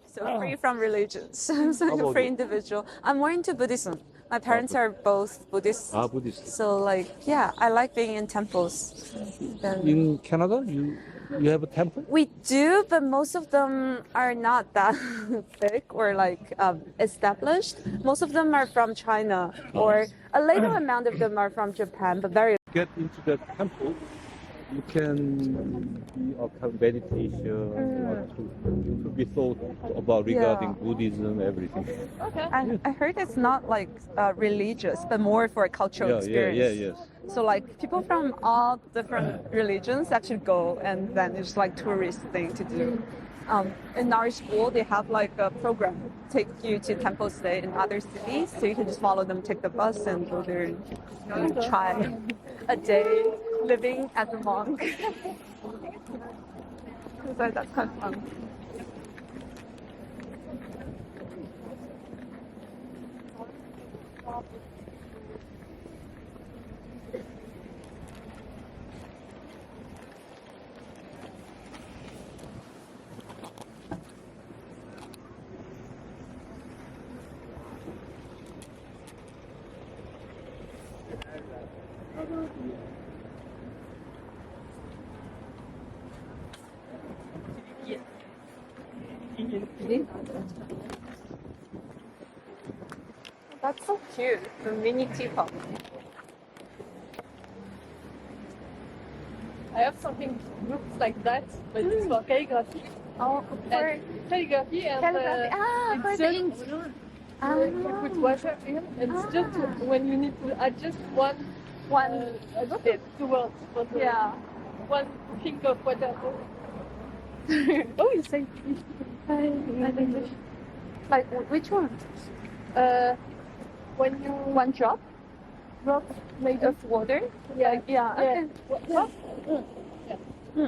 So free from religions. So How I'm a about free you? individual. I'm more into Buddhism. My parents are both Buddhist. Buddhist. So like, yeah, I like being in temples. And In Canada, you have a temple? we do, but most of them are not that big or like established. Most of them are from China, or a little amount of them are from Japan, but very. Get into the temple, you can be a kind of meditation or to be thought about regarding Buddhism, everything. Okay. I heard it's not like religious, but more for a cultural experience. Yes. So like people from all different religions actually go, and then it's like tourist thing to do. In our school, they have like a program take you to temple stay in other cities, so you can just follow them, take the bus, and go there and try a day living as a monk. So that's kind of fun. That's so cute, the mini teapot. I have something looks like that, but it's for calligraphy. Oh, for Calligraphy and calligraphy. For it's the just- ink. you put water in, and it's just when you need to adjust one I don't know two words, but Yeah. one thing of water. Oh, you say like which one? When you One drop drop maybe of water? yeah Yeah. Okay. What?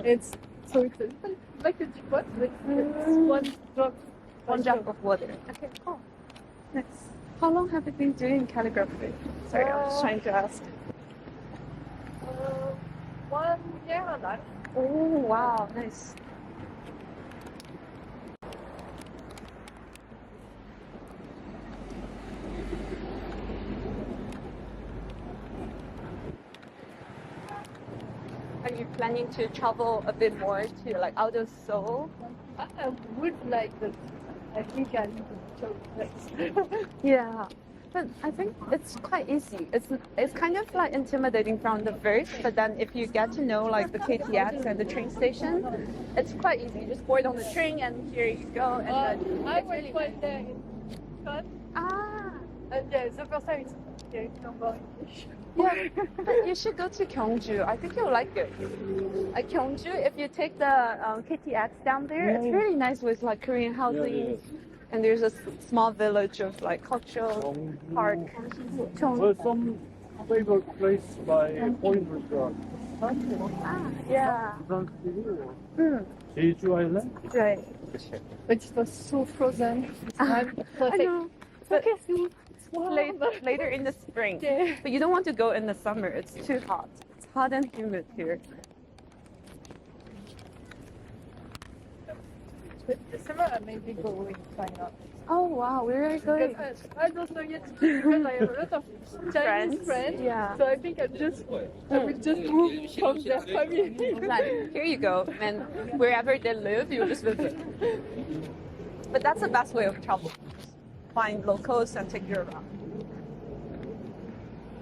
It's so it's a little like a teapot, but it's one drop. One drop of water. Okay, cool. Nice. How long have you been doing calligraphy? Sorry, I was trying to ask. 1 year and a half. Oh, wow, nice. Are you planning to travel a bit more to like out of Seoul? I would like that. I think I need to show this. Yeah, but I think it's quite easy. It's kind of like intimidating from the first, but then if you get to know like the KTX and the train station, it's quite easy. You just board on the train and here you go. And then I it's went really one day in France, ah, and yeah, the first time it's Yeah, number. Yeah, but you should go to Gyeongju. I think you'll like it. Like Gyeongju, if you take the KTX down there, it's really nice with like Korean housing, and there's a small village of like cultural park. Well, some favorite place by foreigners are Yeah. Jeju Island. Right. But it was so frozen. I know. But Warm. later in the spring. Yeah. But you don't want to go in the summer. It's too hot. It's hot and humid here. But the summer I may be going, why not? Oh wow, where are you going? Because I don't know yet because I have a lot of Chinese friends. Yeah. So I think I will just move from their family. Like, here you go, and wherever they live, you just visit. But that's the best way of travel. Find locals and take you around.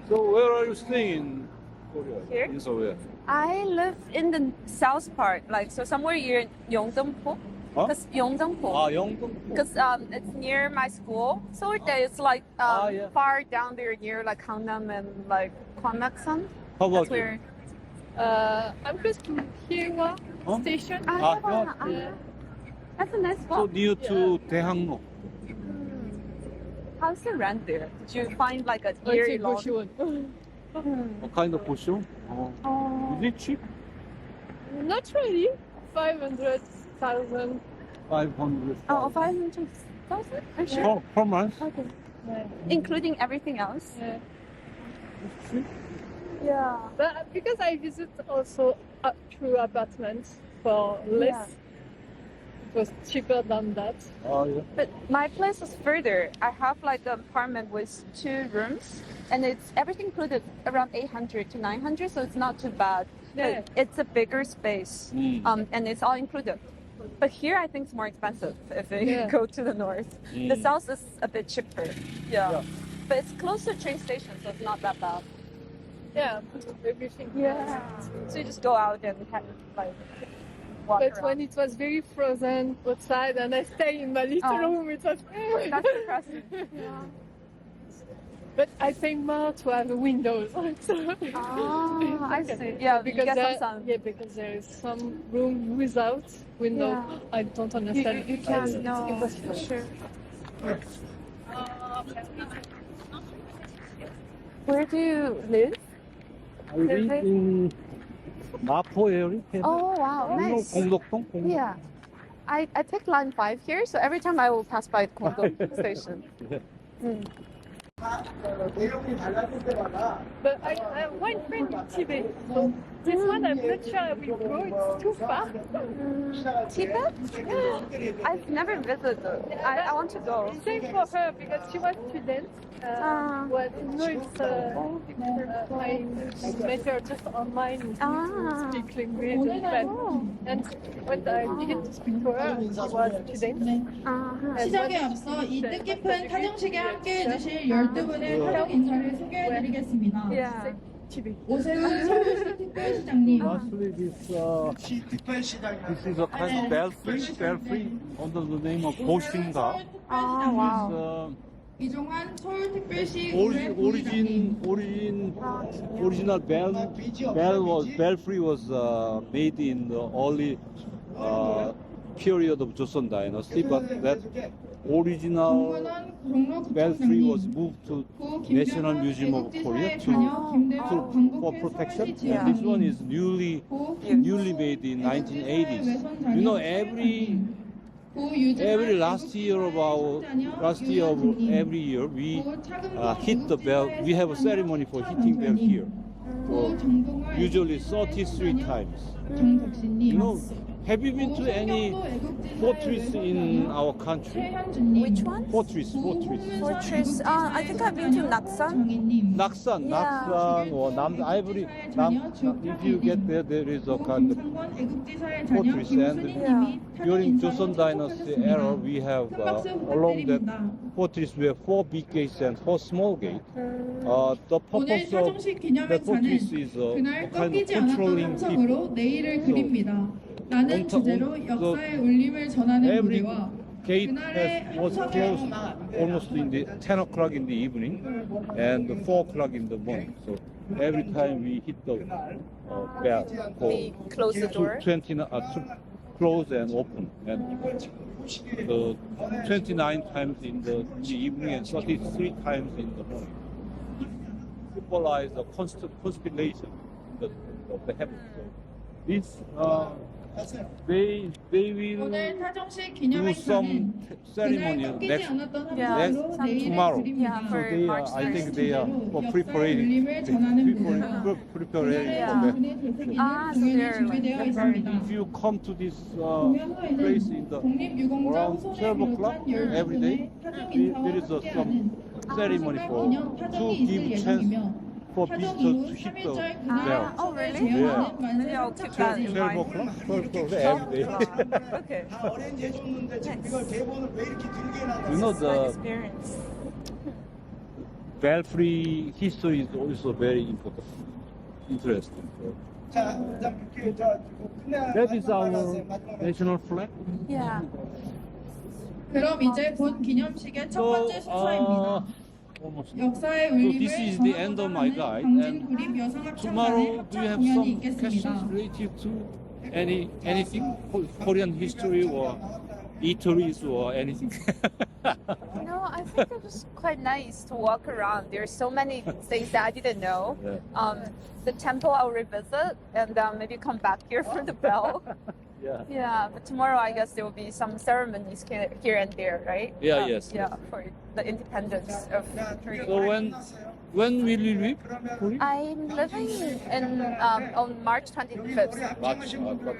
So where are you staying in Korea? Here? In Seoul. Yeah. I live in the south part, like so somewhere near Yeongdeungpo. Huh? Because Yeongdeungpo. Yeongdeung. Because it's near my school. So it's like yeah. far down there near like Gangnam and like Gwangnam-san. How about That's where. I'm close to Hyewa Huh? station. yeah. That's a nice So spot. near to Daehangno. How's the rent there? Did you find like a Oh, year it's long? What kind of portion? Oh. Is it cheap? Not really. 500,000. 500. Oh, 500,000? Are you sure? Per month? Okay. Yeah. Including everything else? Yeah. Yeah. But because I visit also through apartments for less, it was cheaper than that. Yeah. But my place is further. I have like an apartment with 2 rooms, and it's everything included around 800 to 900, so it's not too bad. Yeah. But it's a bigger space, and it's all included. But here, I think it's more expensive if you go to the north. The south is a bit cheaper. Yeah. But it's close to a train station, so it's not that bad. Yeah, everything. Yeah. So you just go out and have, like walk But around. when it was very frozen outside and I stay in my little room, it was. That's depressing. Yeah. But I pay more to have windows. So Ah, I see. Yeah, because you get there, some sun. yeah, because there is some room without window. Yeah. I don't understand. You can't know. Sure. Where do you live? I live in 마포 area. Oh wow, nice. 공덕동? Yeah. I take line 5 here, so every time I will pass by the Kongdong station. But I have one friend in Tibet. So this one I'm not sure I will go. It's too far. Tibet? I've never visited. I want to go. Same for her because she was student. Well, no, it's I met her just online. We speak language and French. And when I began to speak to her, she was student. 시작에 앞서 이 뜻깊은 탄영식에 함께해 주실 12분의 탄영 인사를 소개해드리겠습니다. Yeah. 오세훈 서울시 특별시장님, Lastly, this is a kind of belfry under the name of 보신가. Oh wow. 이종환 서울특별시 의회 Original belfry was made in the early period of Joseon Dynasty, but that original 공문원 belfry was 국정장님, moved to 고 National 김정은 Museum of Korea 애국지사의 자녀 김대호 for 광복회 protection. 서울시 And this 지역님, one is newly made in 1980s. You know, every last year of every year we hit the bell. We have a ceremony for hitting bell here. Usually 33 times. You know, have you been to any fortress in our country? Which one? Fortress. Fortress. I think I've been to Naksan. Naksan, Yeah. Naksan or Ivory. If you get there, there is a kind of fortress. And during Joseon Dynasty era, we have along that fortress we have 4 big gates and 4 small gates. The 오늘 purpose of 서정식 the 기념회차는 fortress is 그날 kind of 꺾이지 않았던 controlling people. 함성으로 내일을 그립니다. 나는 주제로 역사의 울림을 전하는 무대와 gate 그날의 was 함성의 closed 음악. almost in the 10 o'clock in the evening and 4 o'clock in the morning. So every time we hit the bell, They close the door. to close and open. And the 29 times in the evening and 33 times in the morning. Symbolize the constant constellation of the heavens. So this they will 오늘 타종식 do 기념 some 행사는 ceremony 그날 꺾이지 next 않았던 Yeah. 함성으로 내일을 tomorrow. Yeah, 드립니다. for So they are, March I think 1st. they are preparing 울림을 전하는 무대로 preparing 그날의 for that. 당신의 되새기는 Ah, so 공연이 they're 준비되어 like 있습니다. If you come to this 공연 place 후에는 in the 독립유공자 around 후손을 12 o'clock 비롯한 every day, 12분의 타종 there 인사와 is some 함께하는 ceremony for 기념 to 타종이 있을 give chance 예정이며 for 타종 visitors 이후 to hit 3일절 the 그날 bell. Oh, 함성을 really? 제어하는 Yeah. 만세 Maybe I'll keep that in 12 mind. o'clock, 12 o'clock every day. Okay. 다 어레인지 해줬는데 지금 이걸 대본을 왜 이렇게 길게 You know 놨어? My the experience. belfry history is also very important, interesting. So 자, 끝내야 that is our national flag. Yeah. 그럼 이제 본 기념식의 첫 번째 순서입니다. Almost. 역사의 So 울림을 this is the end of my guide. 강진 And 그림 여성합창단의 tomorrow, do you 합창 have 공연이 some 있겠습니다. questions related to anything Korean history or eateries or anything? No, I think it was quite nice to walk around. There's so many things that I didn't know. Yeah. The temple I'll revisit and maybe come back here for the bell. Yeah. Yeah, but tomorrow I guess there will be some ceremonies here and there, right? Yeah, yes. Yeah, for the independence of Korea. So when will you leave? Korea? I'm living in on March 25th. March, but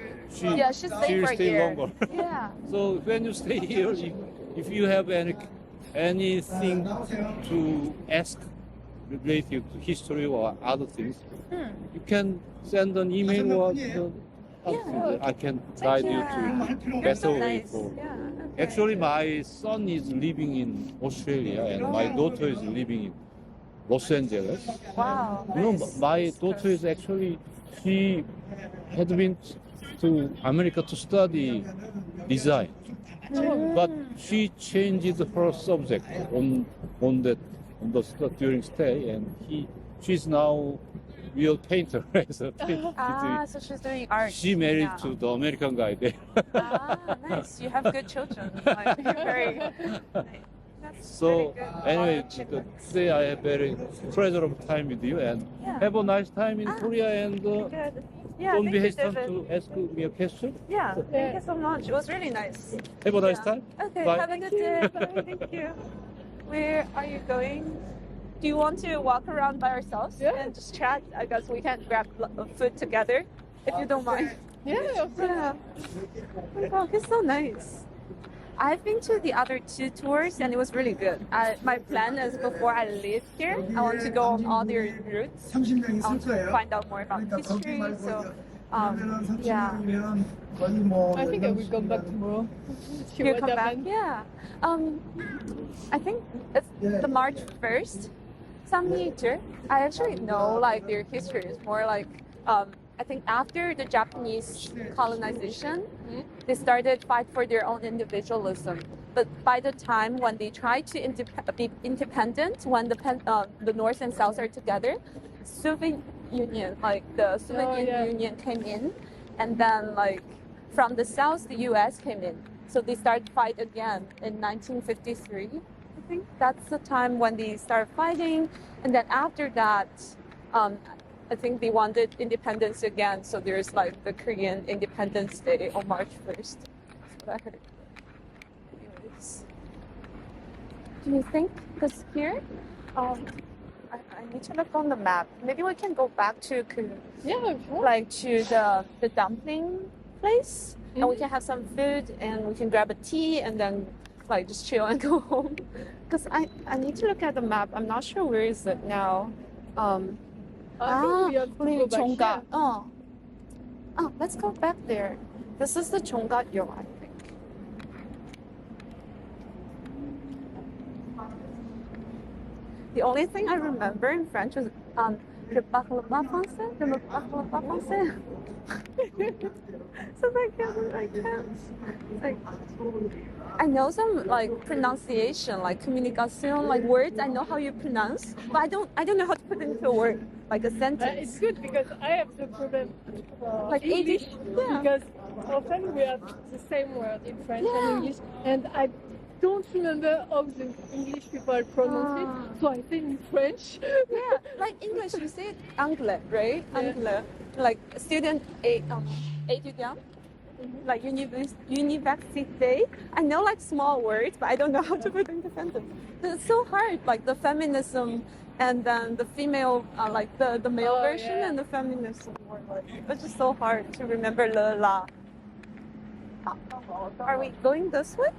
Yeah, she's staying she'll for a stay year. longer. Yeah. So when you stay here, if you have anything to ask related to history or other things, you can send an email or I can guide you to You're better so way nice. for. Yeah. Okay. Actually, my son is living in Australia and my daughter is living in Los Angeles. Wow. You know, nice. my daughter is actually, she had been to America to study design, but she changed her subject on the during stay, and she's now real painter. So Ah, so she's doing art. she married now. to the American guy there. Ah, nice. You have good children. Like, you're very. That's So very good. anyway, today I have very pleasurable time with you, and Yeah. have a nice time in Korea, and Good. Yeah, don't thank be you, hesitant David. to ask me a question. Yeah, thank you so much. It was really nice. Have a nice Yeah. time. Okay, Bye. have a good day. Bye. Thank you. Where are you going? Do you want to walk around by ourselves Yeah. and just chat? I guess we can grab food together, if you don't mind. Yeah, of course. Yeah. Oh my God, it's so nice. I've been to the other two tours and it was really good. My plan is before I leave here, I want to go on all their routes. 30명이 I want 쓸 to 거예요. find out more about 그러니까 걱정 history. 말고 So, 그러면은 yeah. 30명이면 거의 뭐 I think I will come back tomorrow. See You what come back? happened. Yeah. I think it's the March 1st. Some nature. I actually know like their history is more like I think after the Japanese colonization, they started fight for their own individualism. But by the time when they tried to be independent, when the North and South are together, Soviet Union, like the Soviet yeah. Union came in, and then like from the South, the U.S. came in. So they started fight again in 1953. I think that's the time when they started fighting, and then after that, I think they wanted independence again. So there's like the Korean Independence Day on March 1st. That's what I heard. Anyways, do you think? Because here, I need to look on the map. Maybe we can go back to Yeah, sure. like to the dumpling place, and we can have some food, and we can grab a tea, and then like just chill and go home. Because I need to look at the map. I'm not sure where is it now. I think we have to 우리 go back 종갓. here. Let's go back there. This is the 종갓역, I think. The only thing I remember in French was Je parle pas français. Je ne parle pas français. So I can't. Like, I know some like pronunciation, like communication, like words. I know how you pronounce, but I don't know how to put it into a word, like a sentence. It's good because I have the problem Like English yeah. because often we have the same word in French Yeah. and English, and I don't remember how the English people pronounce it, so I say in French. Yeah, like English, you say anglais, right? Yeah. Anglais. Like student étudiant, like université. I know like small words, but I don't know how to put into sentence. It's so hard, like the feminism and then the female, like the male Oh, version yeah. and the feminism word. Like, it's just so hard to remember le la. Are we going this way?